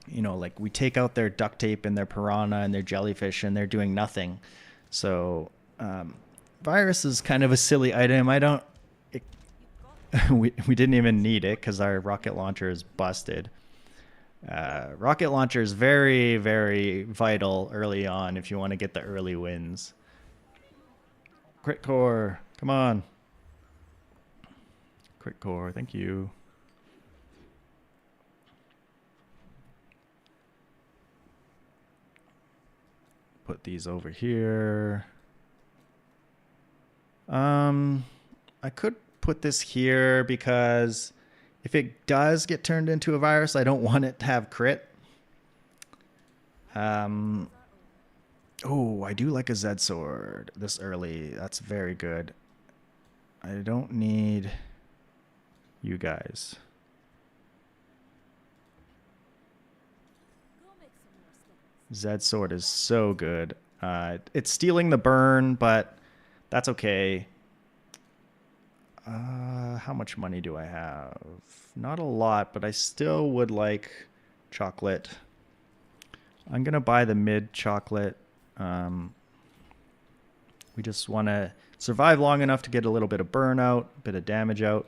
you know, like we take out their duct tape and their piranha and their jellyfish and they're doing nothing. So virus is kind of a silly item. We didn't even need it because our rocket launcher is busted. Rocket launcher is very, very vital early on if you want to get the early wins. Crit core, come on. Crit core, thank you. Put these over here. I could put this here because if it does get turned into a virus, I don't want it to have crit. Oh, I do like a Zed sword this early. That's very good. I don't need you guys. Zed sword is so good. It's stealing the burn, but that's okay. How much money do I have? Not a lot, but I still would like chocolate. I'm going to buy the mid chocolate. We just want to survive long enough to get a little bit of burn out, a bit of damage out.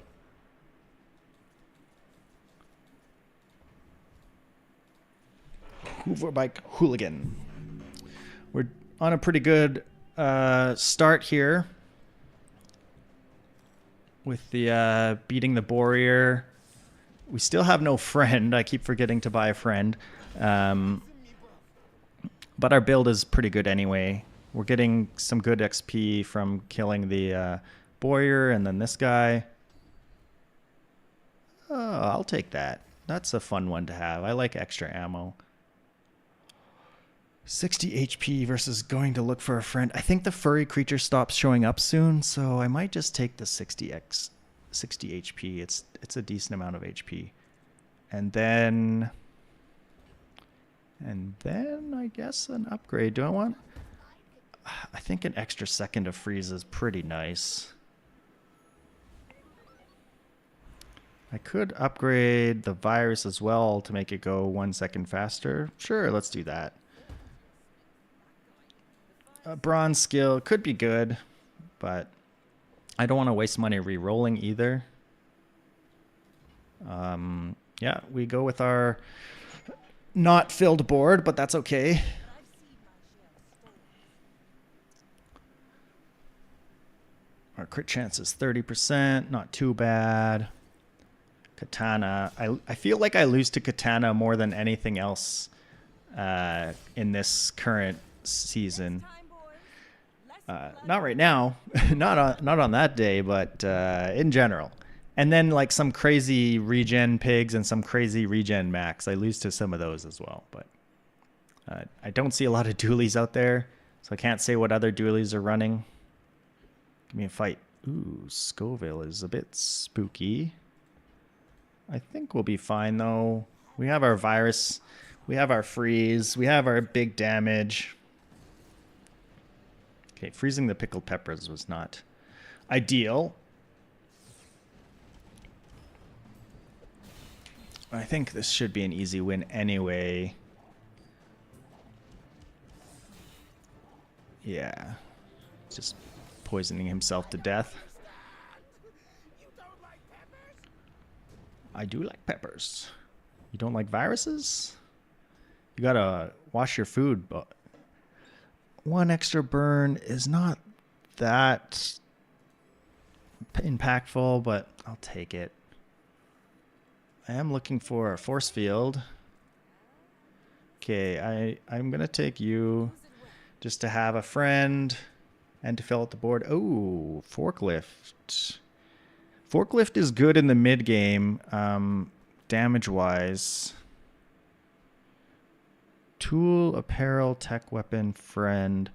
Hooverbike Hooligan. We're on a pretty good start here with the beating the Warrior. We still have no friend. I keep forgetting to buy a friend. But our build is pretty good anyway. We're getting some good XP from killing the Warrior and then this guy. Oh, I'll take that. That's a fun one to have. I like extra ammo. 60 HP versus going to look for a friend. I think the furry creature stops showing up soon, so I might just take the 60 HP. It's a decent amount of HP. And then I guess an upgrade. Do I want? I think an extra second of freeze is pretty nice. I could upgrade the virus as well to make it go 1 second faster. Sure, let's do that. A bronze skill could be good, but I don't want to waste money re-rolling either. Yeah, we go with our not filled board, but that's okay. Our crit chance is 30%, not too bad. Katana. I feel like I lose to Katana more than anything else in this current season. Not right now, not on that day, but in general. And then like some crazy regen pigs and some crazy regen max. I lose to some of those as well, but I don't see a lot of dualies out there, so I can't say what other dualies are running. Give me a fight. Ooh, Scoville is a bit spooky. I think we'll be fine though. We have our virus, we have our freeze, we have our big damage. Okay, freezing the pickled peppers was not ideal. I think this should be an easy win anyway. Yeah. Just poisoning himself to death. I do like peppers. You don't like viruses? You gotta wash your food, but one extra burn is not that impactful, but I'll take it. I am looking for a force field. Okay, I'm gonna take you just to have a friend. And to fill out the board. Oh, forklift. Forklift is good in the mid game, damage-wise. Tool, apparel, tech, weapon, friend.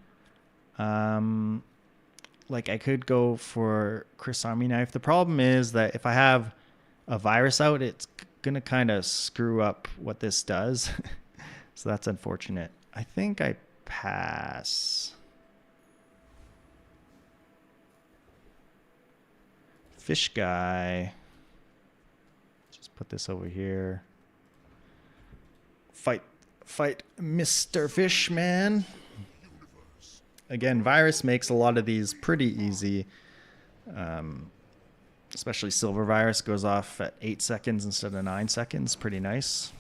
Like I could go for Chris Army Knife. The problem is that if I have a virus out, it's gonna kind of screw up what this does. So that's unfortunate. I think I pass. Fish guy. Just put this over here. Fight, Mr. Fishman. Again, virus makes a lot of these pretty easy. Especially silver virus goes off at 8 seconds instead of 9 seconds. Pretty nice.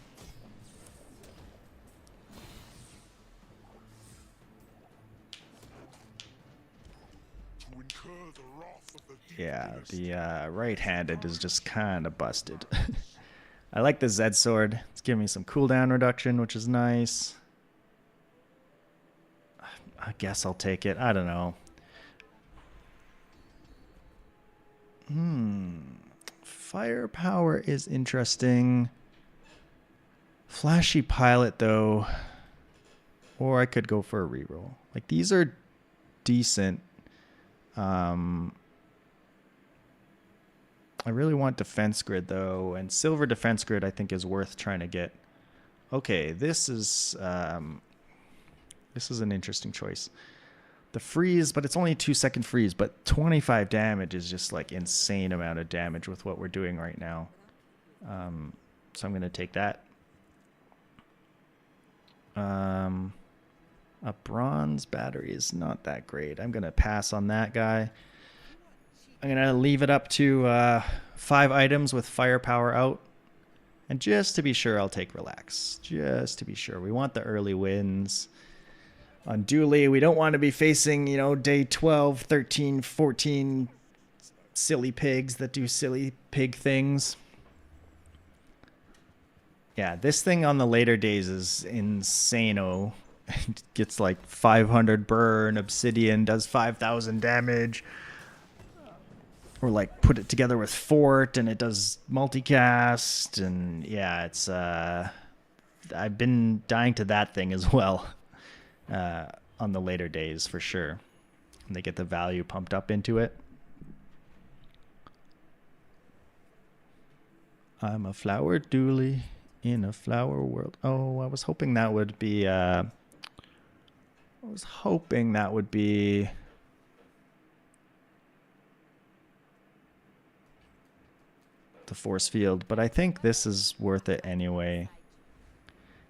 Yeah, the right-handed is just kind of busted. I like the Z sword. It's giving me some cooldown reduction, which is nice. I guess I'll take it. I don't know. Firepower is interesting. Flashy pilot, though. Or I could go for a reroll. Like, these are decent. I really want defense grid, though. And silver defense grid, I think, is worth trying to get. Okay, this is an interesting choice. The freeze, but it's only a 2-second freeze, but 25 damage is just like insane amount of damage with what we're doing right now. So I'm going to take that. A bronze battery is not that great. I'm going to pass on that guy. I'm going to leave it up to 5 items with firepower out. And just to be sure, I'll take relax. Just to be sure. We want the early wins. On Dooley, we don't want to be facing, day 12, 13, 14 silly pigs that do silly pig things. Yeah, this thing on the later days is insane-o. It gets like 500 burn, obsidian, does 5,000 damage. Or like put it together with Fort and it does multicast. And yeah, it's I've been dying to that thing as well. On the later days for sure. And they get the value pumped up into it. I'm a flower Dooley in a flower world. Oh, I was hoping that would be the force field, but I think this is worth it anyway.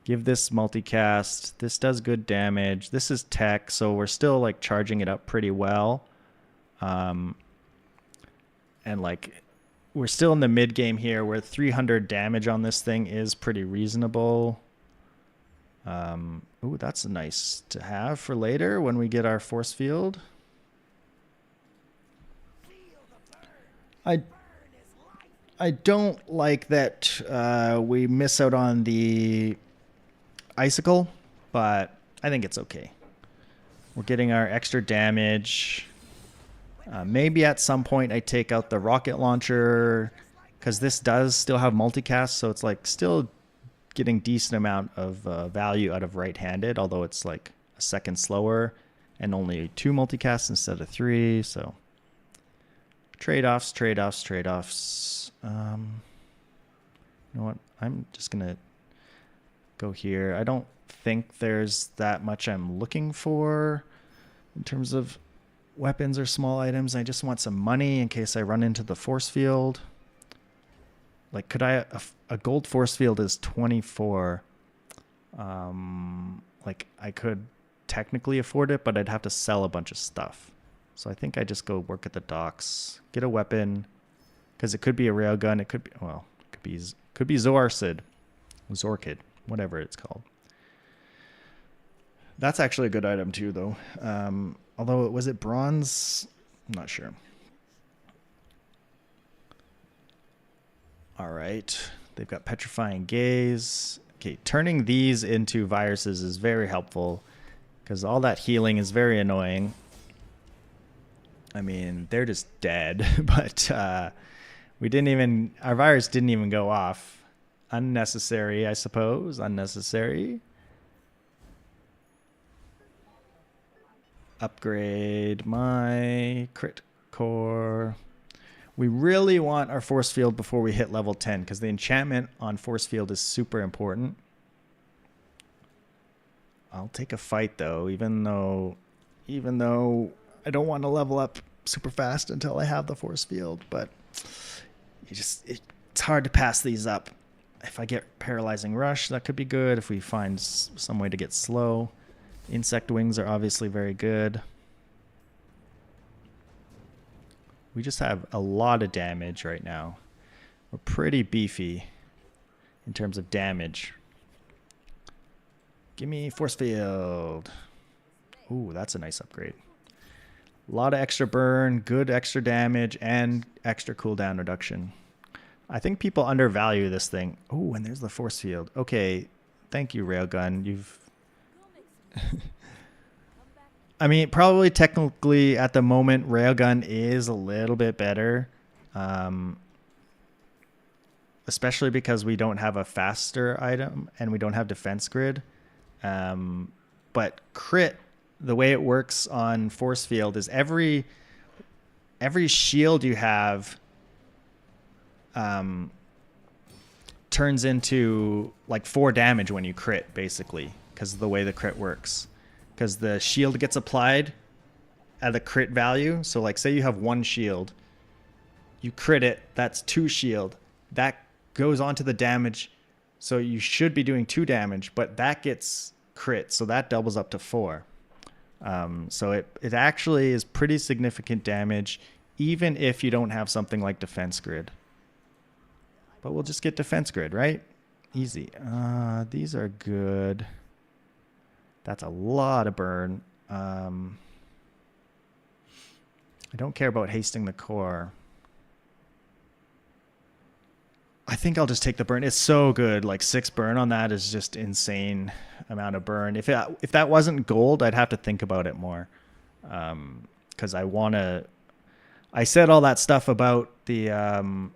Give this multicast. This does good damage. This is tech, so we're still like charging it up pretty well. And like we're still in the mid game here where 300 damage on this thing is pretty reasonable. Ooh, that's nice to have for later when we get our force field. I don't like that we miss out on the icicle, but I think it's okay. We're getting our extra damage. Maybe at some point I take out the rocket launcher because this does still have multicast, so it's like still getting decent amount of value out of right-handed, although it's like a second slower and only 2 multicasts instead of 3. So trade-offs. You know what? I'm just gonna go here. I don't think there's that much I'm looking for in terms of weapons or small items. I just want some money in case I run into the force field. Like, could I... A gold force field is 24. Like, I could technically afford it, but I'd have to sell a bunch of stuff. So I think I just go work at the docks, get a weapon, because it could be a railgun. It could be... Well, it could be Zorkid, whatever it's called. That's actually a good item too, though. Although, was it bronze? I'm not sure. All right. They've got Petrifying Gaze. Okay, turning these into viruses is very helpful because all that healing is very annoying. I mean, they're just dead, but our virus didn't even go off. Unnecessary, I suppose. Unnecessary. Upgrade my crit core. We really want our force field before we hit level 10 because the enchantment on force field is super important. I'll take a fight though, even though I don't want to level up super fast until I have the force field, but it's hard to pass these up. If I get paralyzing rush, that could be good. If we find some way to get slow. Insect wings are obviously very good. We just have a lot of damage right now. We're pretty beefy in terms of damage. Give me force field. Ooh, that's a nice upgrade. A lot of extra burn, good extra damage, and extra cooldown reduction. I think people undervalue this thing. Oh, and there's the force field. Okay, thank you, Railgun. You've... I mean, probably technically at the moment, Railgun is a little bit better. Especially because we don't have a faster item and we don't have defense grid. But crit, the way it works on force field is every shield you have turns into like 4 damage when you crit, basically, because of the way the crit works. Because the shield gets applied at a crit value. So like say you have 1 shield, you crit it, that's 2 shield. That goes on to the damage. So you should be doing 2 damage, but that gets crit. So that doubles up to 4. So it actually is pretty significant damage, even if you don't have something like defense grid. But we'll just get defense grid, right? Easy. These are good. That's a lot of burn. I don't care about hasting the core. I think I'll just take the burn. It's so good. Like 6 burn on that is just insane amount of burn. If that wasn't gold, I'd have to think about it more. Because I said all that stuff about the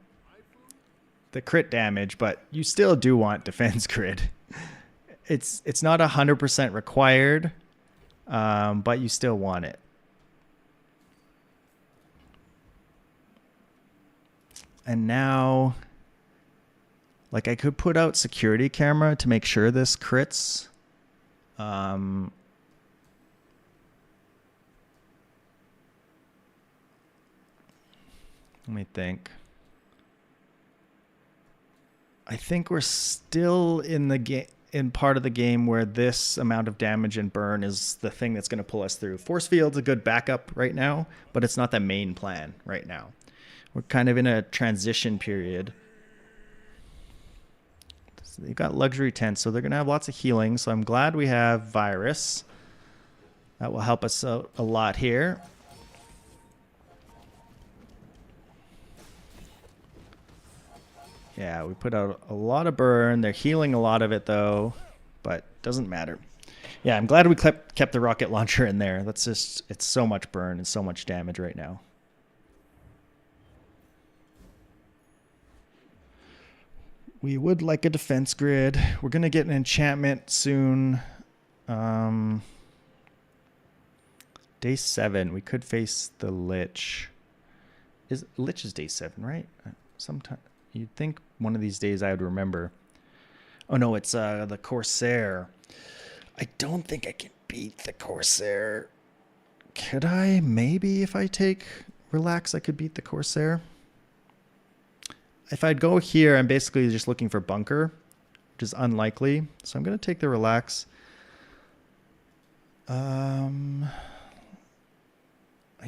crit damage, but you still do want defense grid. It's not 100% required, but you still want it. And now, like I could put out security camera to make sure this crits. Let me think. I think we're still in the game. In part of the game where this amount of damage and burn is the thing that's going to pull us through. Force field's a good backup right now, but it's not the main plan right now. We're kind of in a transition period. So they've got luxury tents, so they're going to have lots of healing. So I'm glad we have virus. That will help us out a lot here. Yeah, we put out a lot of burn. They're healing a lot of it, though, but doesn't matter. Yeah, I'm glad we kept the rocket launcher in there. That's just, it's so much burn and so much damage right now. We would like a defense grid. We're going to get an enchantment soon. Day 7, we could face the Lich. Lich is day 7, right? Sometime. You'd think one of these days I would remember. Oh no, it's the Corsair. I don't think I can beat the Corsair. Could I? Maybe if I take Relax, I could beat the Corsair. If I'd go here, I'm basically just looking for Bunker, which is unlikely. So I'm going to take the Relax. I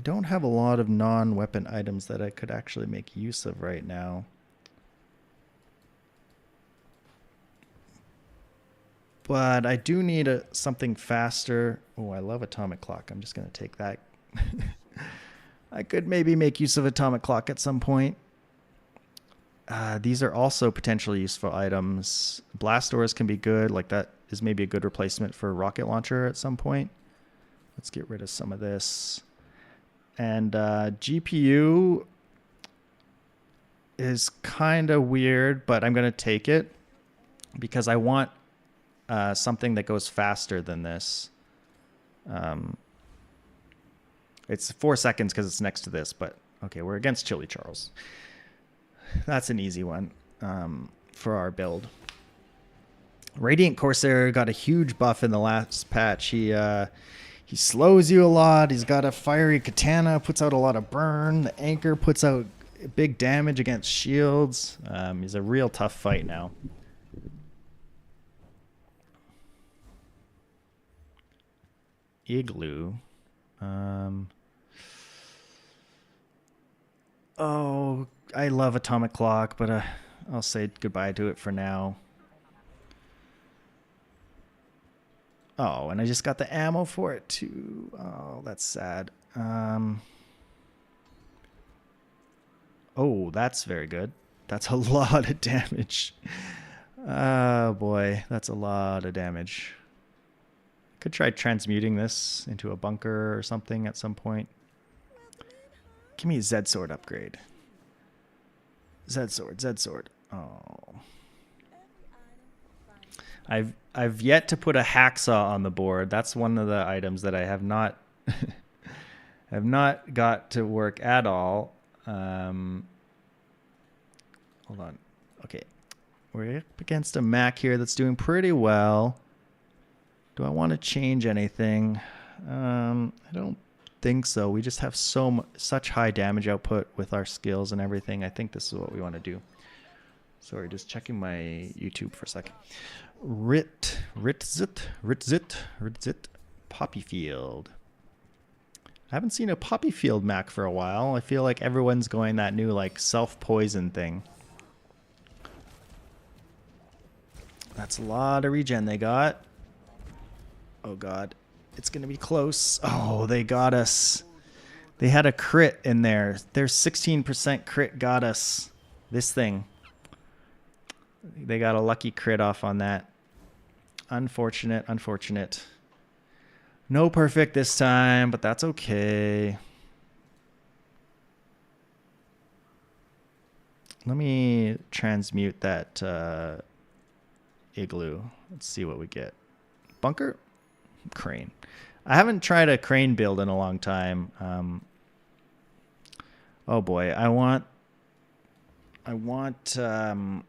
don't have a lot of non-weapon items that I could actually make use of right now. But I do need something faster. Oh, I love Atomic Clock. I'm just going to take that. I could maybe make use of Atomic Clock at some point. These are also potentially useful items. Blast doors can be good. Like that is maybe a good replacement for a rocket launcher at some point. Let's get rid of some of this. And GPU is kind of weird, but I'm going to take it because I want something that goes faster than this. It's 4 seconds because it's next to this, but okay, we're against Chili Charles. That's an easy one for our build. Radiant Corsair got a huge buff in the last patch. He slows you a lot. He's got a fiery katana, puts out a lot of burn. The anchor puts out big damage against shields. He's a real tough fight now. Igloo. Oh, I love Atomic Clock, but I'll say goodbye to it for now. Oh, and I just got the ammo for it too. Oh, that's sad. Oh, that's very good. That's a lot of damage. Oh boy, that's a lot of damage. Could try transmuting this into a bunker or something at some point. Give me a Z sword upgrade. Z sword. Oh. I've yet to put a hacksaw on the board. That's one of the items that I have not have not got to work at all. Hold on. Okay. We're up against a Mac here that's doing pretty well. Do I want to change anything? I don't think so. We just have such high damage output with our skills and everything. I think this is what we want to do. Sorry, just checking my YouTube for a second. Ritzit, Poppyfield. I haven't seen a Poppyfield Mac for a while. I feel like everyone's going that new like self-poison thing. That's a lot of regen they got. Oh god, it's gonna be close. Oh, they got us. They had a crit in there. Their 16% crit got us. This thing. They got a lucky crit off on that. Unfortunate, unfortunate. No perfect this time, but that's okay. Let me transmute that igloo. Let's see what we get. Bunker? Crane. I haven't tried a crane build in a long time. Oh boy, I want the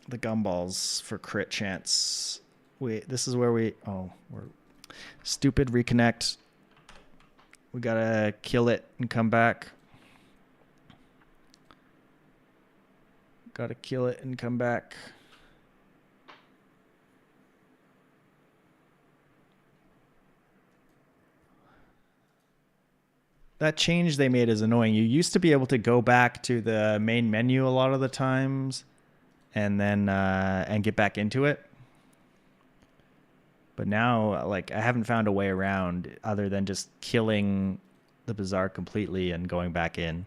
gumballs for crit chance. Wait, this is where we're stupid reconnect. We gotta kill it and come back. Gotta kill it and come back. That change they made is annoying. You used to be able to go back to the main menu a lot of the times and then and get back into it. But now, like, I haven't found a way around other than just killing the Bazaar completely and going back in.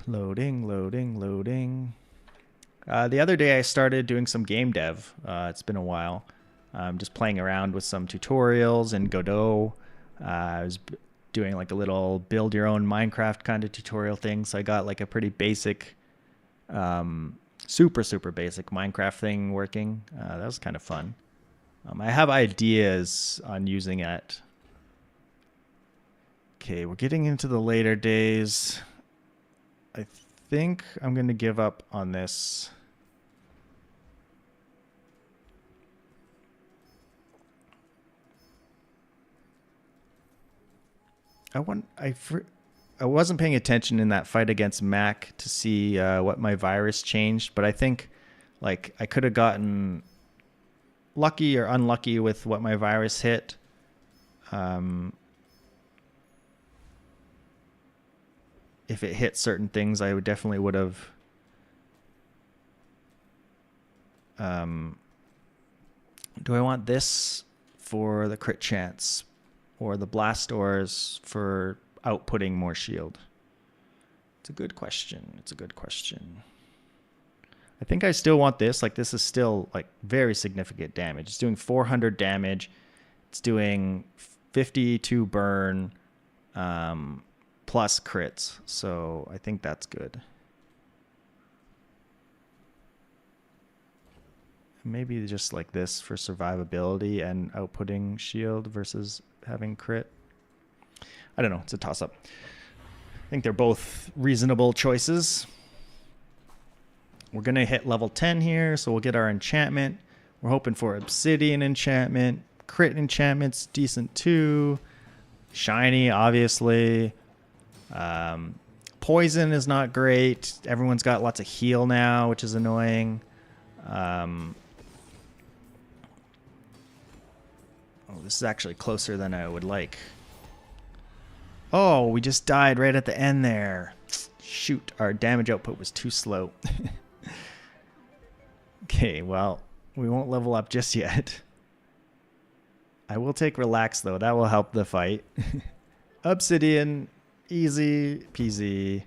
Loading. The other day I started doing some game dev. It's been a while. Just playing around with some tutorials in Godot. I was doing like a little build your own Minecraft kind of tutorial thing. So I got like a pretty basic, super basic Minecraft thing working. That was kind of fun. I have ideas on using it. Okay, we're getting into the later days. I think I'm going to give up on this. I wasn't paying attention in that fight against Mac to see what my virus changed, but I think like I could have gotten lucky or unlucky with what my virus hit. If it hit certain things, I definitely would have do I want this for the crit chance or the blast doors for outputting more shield? It's a good question. I think I still want this. Like, this is still like very significant damage. It's doing 400 damage. It's doing 52 burn. plus crits. So I think that's good. Maybe just like this for survivability and outputting shield versus having crit. I don't know. It's a toss-up. I think they're both reasonable choices. We're going to hit level 10 here, so we'll get our enchantment. We're hoping for obsidian enchantment. Crit enchantment's decent too. Shiny, obviously. Poison is not great. Everyone's got lots of heal now, which is annoying. Oh, this is actually closer than I would like. Oh, we just died right at the end there. Shoot, our damage output was too slow. Okay, well, we won't level up just yet. I will take relax, though. That will help the fight. Obsidian, easy peasy.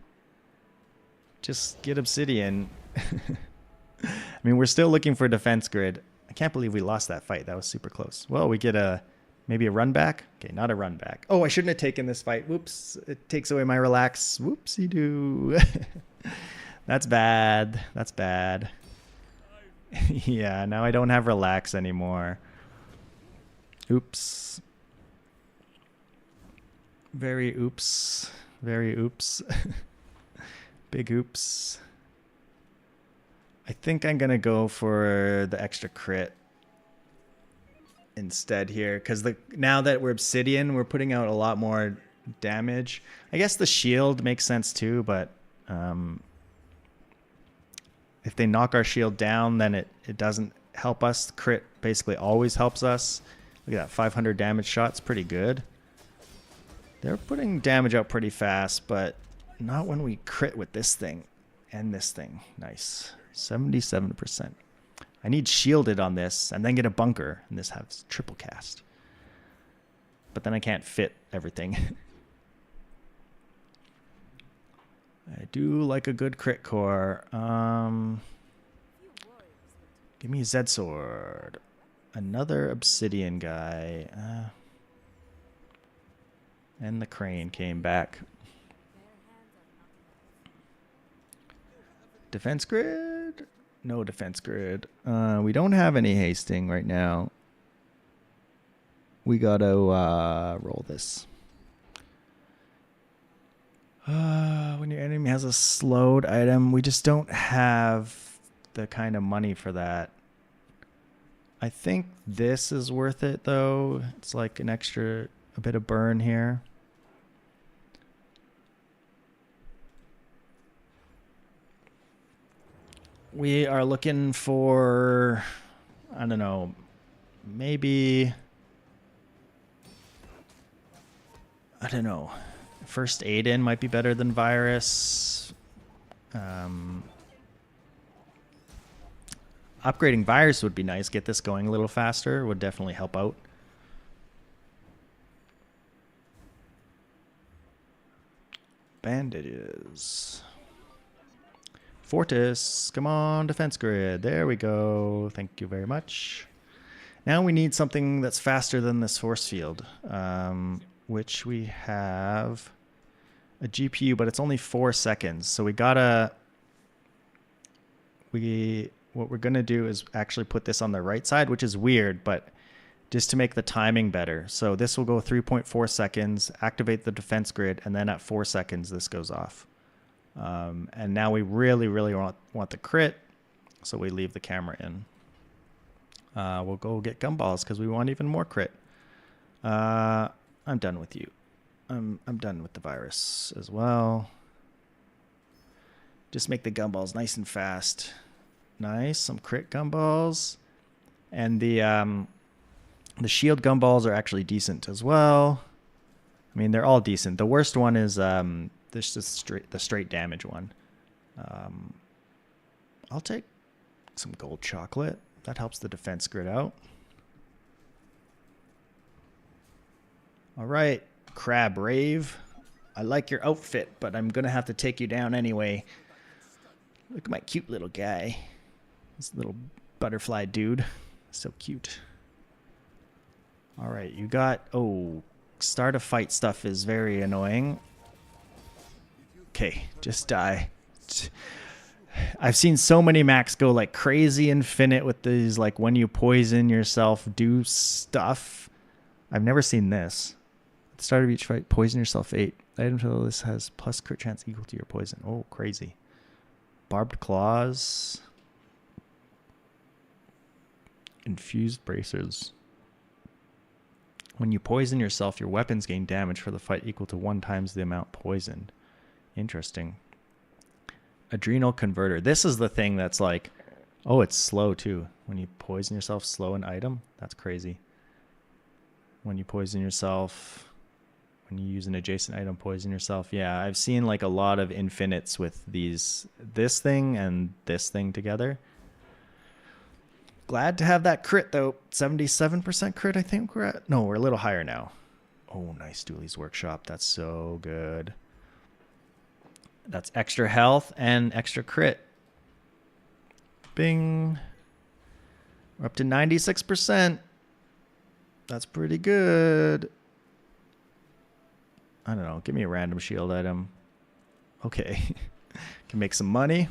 Just get obsidian. I mean, we're still looking for defense grid. I can't believe we lost that fight. That was super close. Well, we get maybe a run back. Okay, not a run back. Oh, I shouldn't have taken this fight. Whoops. It takes away my relax. Whoopsie-doo. That's bad. That's bad. Yeah, now I don't have relax anymore. Oops. Very oops. Very oops. Big oops. I think I'm going to go for the extra crit instead here, because now that we're obsidian, we're putting out a lot more damage. I guess the shield makes sense too, but if they knock our shield down, then it doesn't help us. Crit basically always helps us. Look at that, 500 damage shot's pretty good. They're putting damage out pretty fast, but not when we crit with this thing and this thing. Nice. 77%. I need shielded on this and then get a bunker, and this has triple cast. But then I can't fit everything. I do like a good crit core. Give me a Zed sword. Another obsidian guy. And the crane came back. Defense grid? No defense grid. We don't have any hasting right now. We gotta roll this. When your enemy has a slowed item, we just don't have the kind of money for that. I think this is worth it though. It's like a bit of burn here. We are looking for, I don't know, maybe, I don't know. First aid in might be better than virus. Upgrading virus would be nice. Get this going a little faster would definitely help out. Bandages. Fortis, come on, defense grid. There we go. Thank you very much. Now we need something that's faster than this force field, which we have a GPU, but it's only 4 seconds. So what we're going to do is actually put this on the right side, which is weird, but just to make the timing better. So this will go 3.4 seconds, activate the defense grid, and then at 4 seconds, this goes off. And now we really, really want the crit, so we leave the camera in. We'll go get gumballs because we want even more crit. I'm done with you. I'm done with the virus as well. Just make the gumballs nice and fast. Nice, some crit gumballs. And the shield gumballs are actually decent as well. I mean, they're all decent. The worst one is this is the straight damage one. I'll take some gold chocolate. That helps the defense grid out. All right, Crab Rave. I like your outfit, but I'm going to have to take you down anyway. Look at my cute little guy. This little butterfly dude. So cute. All right, you got... Oh, start of fight stuff is very annoying. Okay, just die. I've seen so many Macs go like crazy infinite with these, like when you poison yourself, do stuff. I've never seen this. At the start of each fight, poison yourself 8. Item until this has plus crit chance equal to your poison. Oh, crazy. Barbed claws. Infused bracers. When you poison yourself, your weapons gain damage for the fight equal to 1 times the amount poisoned. Interesting. Adrenal converter. This is the thing that's like, oh, it's slow too. When you poison yourself, slow an item. That's crazy. When you poison yourself, when you use an adjacent item, poison yourself. Yeah, I've seen like a lot of infinites with this thing and this thing together. Glad to have that crit though. 77% crit, I think we're at. No, we're a little higher now. Oh, nice. Dooley's Workshop. That's so good. That's extra health and extra crit. Bing. We're up to 96%. That's pretty good. I don't know. Give me a random shield item. Okay. Can make some money.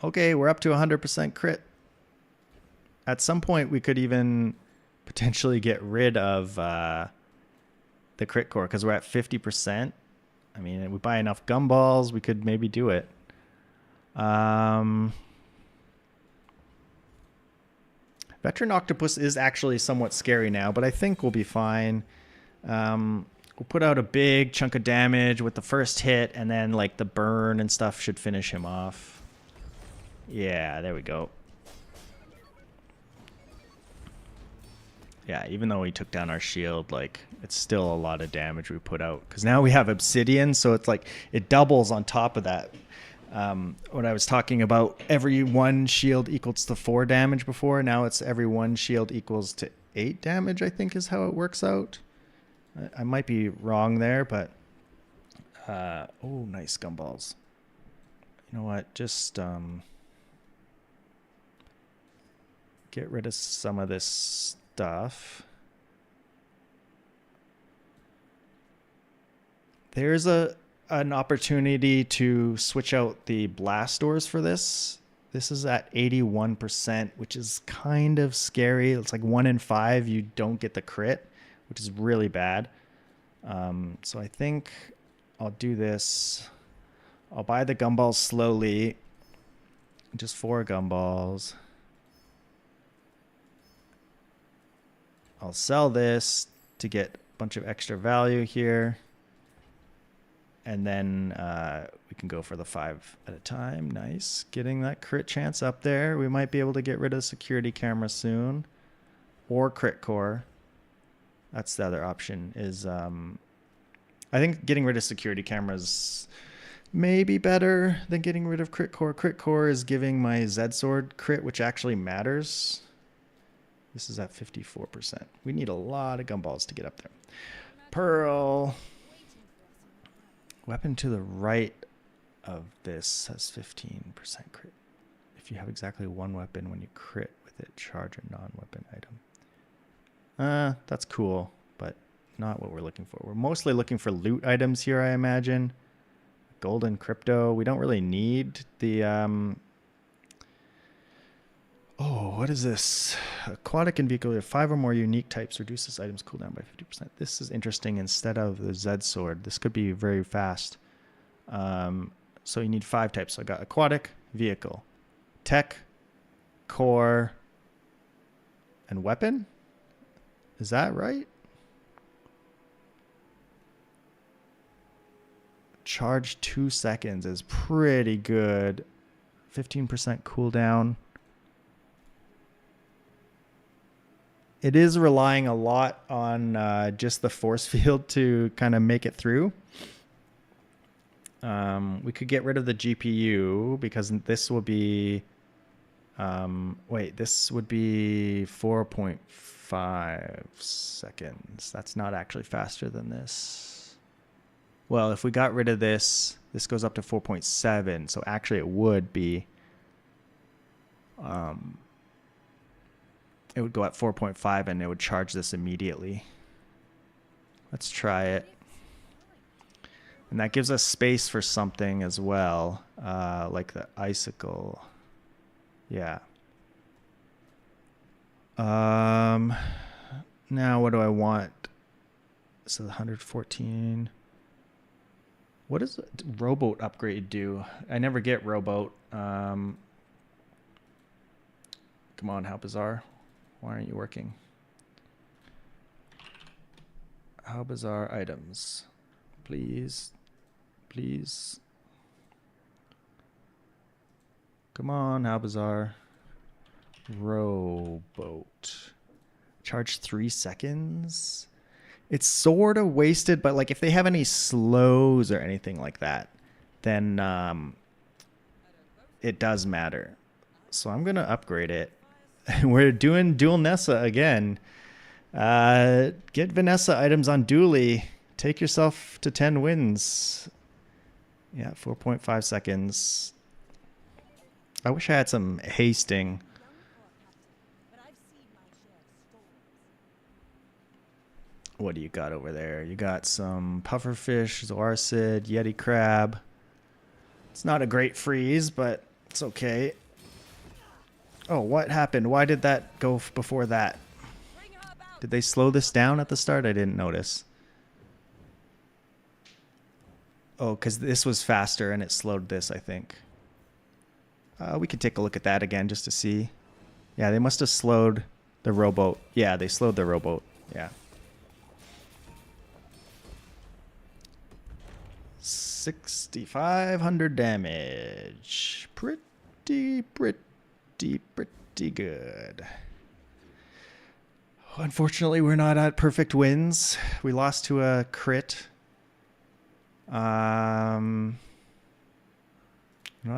Okay, we're up to 100% crit. At some point, we could even potentially get rid of the crit core because we're at 50%. I mean, if we buy enough gumballs, we could maybe do it. Veteran Octopus is actually somewhat scary now, but I think we'll be fine. We'll put out a big chunk of damage with the first hit, and then like the burn and stuff should finish him off. Yeah, there we go. Yeah, even though we took down our shield, like it's still a lot of damage we put out. Because now we have obsidian, so it's like it doubles on top of that. When I was talking about every 1 shield equals to 4 damage before, now it's every 1 shield equals to 8 damage, I think is how it works out. I might be wrong there, but oh, nice gumballs. You know what? Just get rid of some of this stuff. There's an opportunity to switch out the blast doors for this. This is at 81%, which is kind of scary. It's like 1 in 5 you don't get the crit, which is really bad. So I think I'll do this. I'll buy the gumballs slowly. Just 4 gumballs. I'll sell this to get a bunch of extra value here. And then we can go for the 5 at a time. Nice. Getting that crit chance up there. We might be able to get rid of security camera soon. Or crit core. That's the other option. Is I think getting rid of security cameras may be better than getting rid of crit core. Crit core is giving my Z sword crit, which actually matters. This is at 54%. We need a lot of gumballs to get up there. Pearl. Weapon to the right of this has 15% crit. If you have exactly 1 weapon, when you crit with it, charge a non-weapon item. That's cool, but not what we're looking for. We're mostly looking for loot items here, I imagine. Golden crypto. We don't really need the... Oh, what is this? Aquatic and vehicle. You have 5 or more unique types. Reduces items cooldown by 50%. This is interesting instead of the Z sword. This could be very fast. So you need 5 types. So I got aquatic, vehicle, tech, core, and weapon. Is that right? Charge 2 seconds is pretty good. 15% cooldown. It is relying a lot on just the force field to kind of make it through. We could get rid of the GPU because this will be... this would be 4.5 seconds. That's not actually faster than this. Well, if we got rid of this, this goes up to 4.7. So actually it would be... it would go at 4.5 and it would charge this immediately. Let's try it. And that gives us space for something as well, like the icicle. Yeah. Now what do I want? So the 114. What does rowboat upgrade do? I never get rowboat. Come on, how Bazaar? Why aren't you working? How Bazaar items? Please. Please. Come on, how Bazaar? Rowboat. Charge 3 seconds? It's sort of wasted, but like if they have any slows or anything like that, then it does matter. So I'm going to upgrade it. We're doing dual Nessa again. Get Vanessa items on Dooley. Take yourself to 10 wins. Yeah, 4.5 seconds. I wish I had some hasting. What do you got over there? You got some pufferfish, Zoarcid, Yeti crab. It's not a great freeze, but it's okay. Oh, what happened? Why did that go before that? Did they slow this down at the start? I didn't notice. Oh, because this was faster and it slowed this, I think. We could take a look at that again just to see. Yeah, they must have slowed the rowboat. Yeah, they slowed the rowboat. Yeah. 6,500 damage. Pretty good. Unfortunately, we're not at perfect wins. We lost to a crit. I'm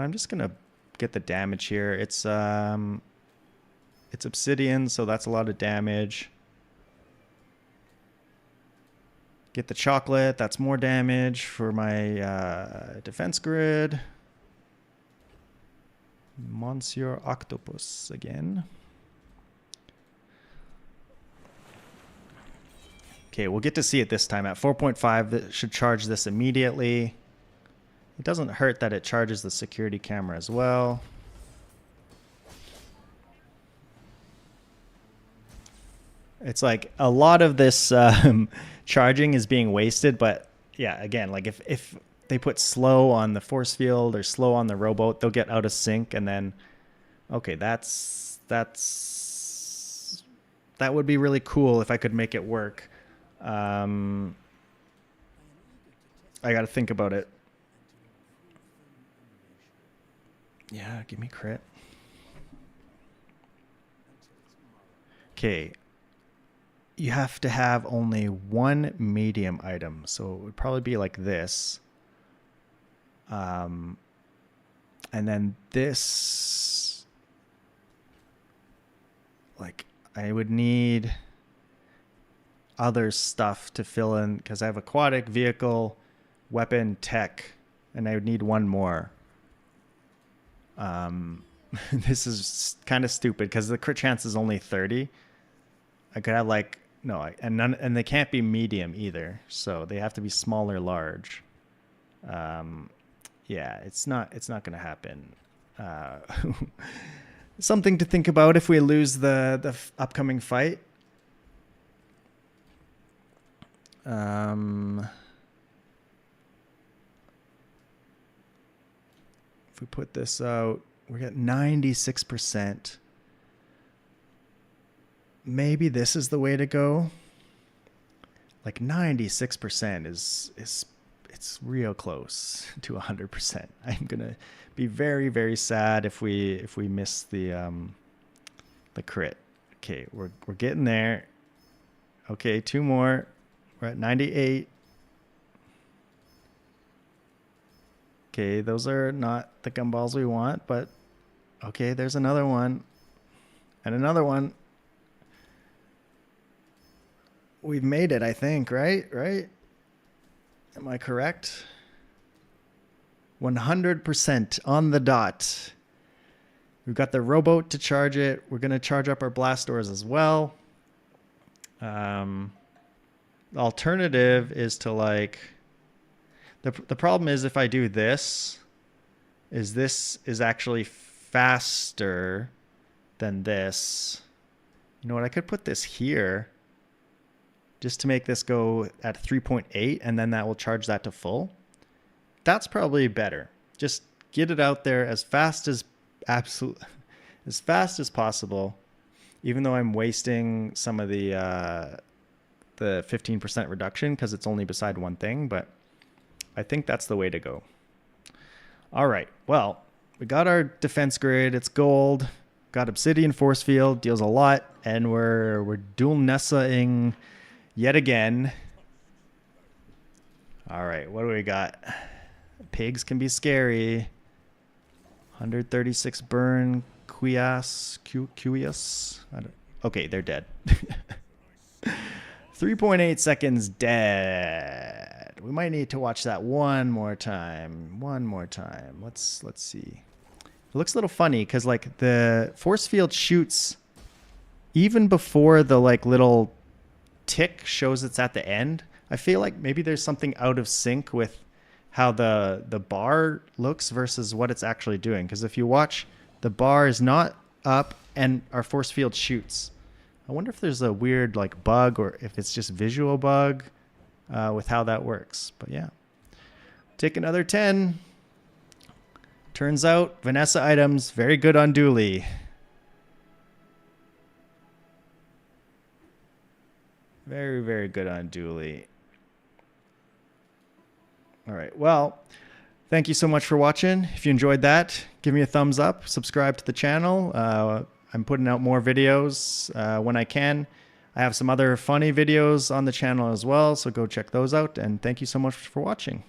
just gonna get the damage here. It's obsidian, so that's a lot of damage. Get the chocolate, that's more damage for my defense grid. Monsieur Octopus again. Okay, we'll get to see it this time. At 4.5, that should charge this immediately. It doesn't hurt that it charges the security camera as well. It's like a lot of this charging is being wasted, but yeah, again, like if they put slow on the force field or slow on the rowboat, they'll get out of sync, and then okay, that would be really cool if I could make it work. I got to think about it. Yeah, give me crit. Okay. You have to have only one medium item. So it would probably be like this. And then this, like I would need other stuff to fill in because I have aquatic, vehicle, weapon, tech, and I would need one more. This is kind of stupid because the crit chance is only 30. I could have like, no, and they can't be medium either. So they have to be small or large. Yeah, it's not going to happen. Something to think about if we lose the upcoming fight. If we put this out, we're at 96%. Maybe this is the way to go. Like 96% is it's real close to 100%. I'm gonna be very, very sad if we miss the crit. Okay, we're getting there. Okay, 2 more. We're at 98. Okay, those are not the gumballs we want, but okay, there's another one. And another one. We've made it, I think, right? Right? Am I correct? 100% on the dot. We've got the rowboat to charge it. We're going to charge up our blast doors as well. The alternative is to like... The problem is if I do this is actually faster than this. You know what? I could put this here just to make this go at 3.8, and then that will charge that to full. That's probably better. Just get it out there as fast as possible, even though I'm wasting some of the 15% reduction because it's only beside one thing, but I think that's the way to go. All right, well, we got our defense grid. It's gold. Got obsidian force field, deals a lot, and we're dual Nessa-ing yet again. All right, what do we got? Pigs can be scary. 136 burn, Quias. Okay, they're dead. 3.8 seconds dead. We might need to watch that one more time. Let's see. It looks a little funny because like the force field shoots even before the like little tick shows it's at the end. I feel like maybe there's something out of sync with how the bar looks versus what it's actually doing. Because if you watch, the bar is not up and our force field shoots. I wonder if there's a weird like bug or if it's just visual bug with how that works. But yeah, take another 10. Turns out Vanessa items very good on Dooley. Very, very good on Dooley. All right. Well, thank you so much for watching. If you enjoyed that, give me a thumbs up, subscribe to the channel. I'm putting out more videos when I can. I have some other funny videos on the channel as well, so go check those out. And thank you so much for watching.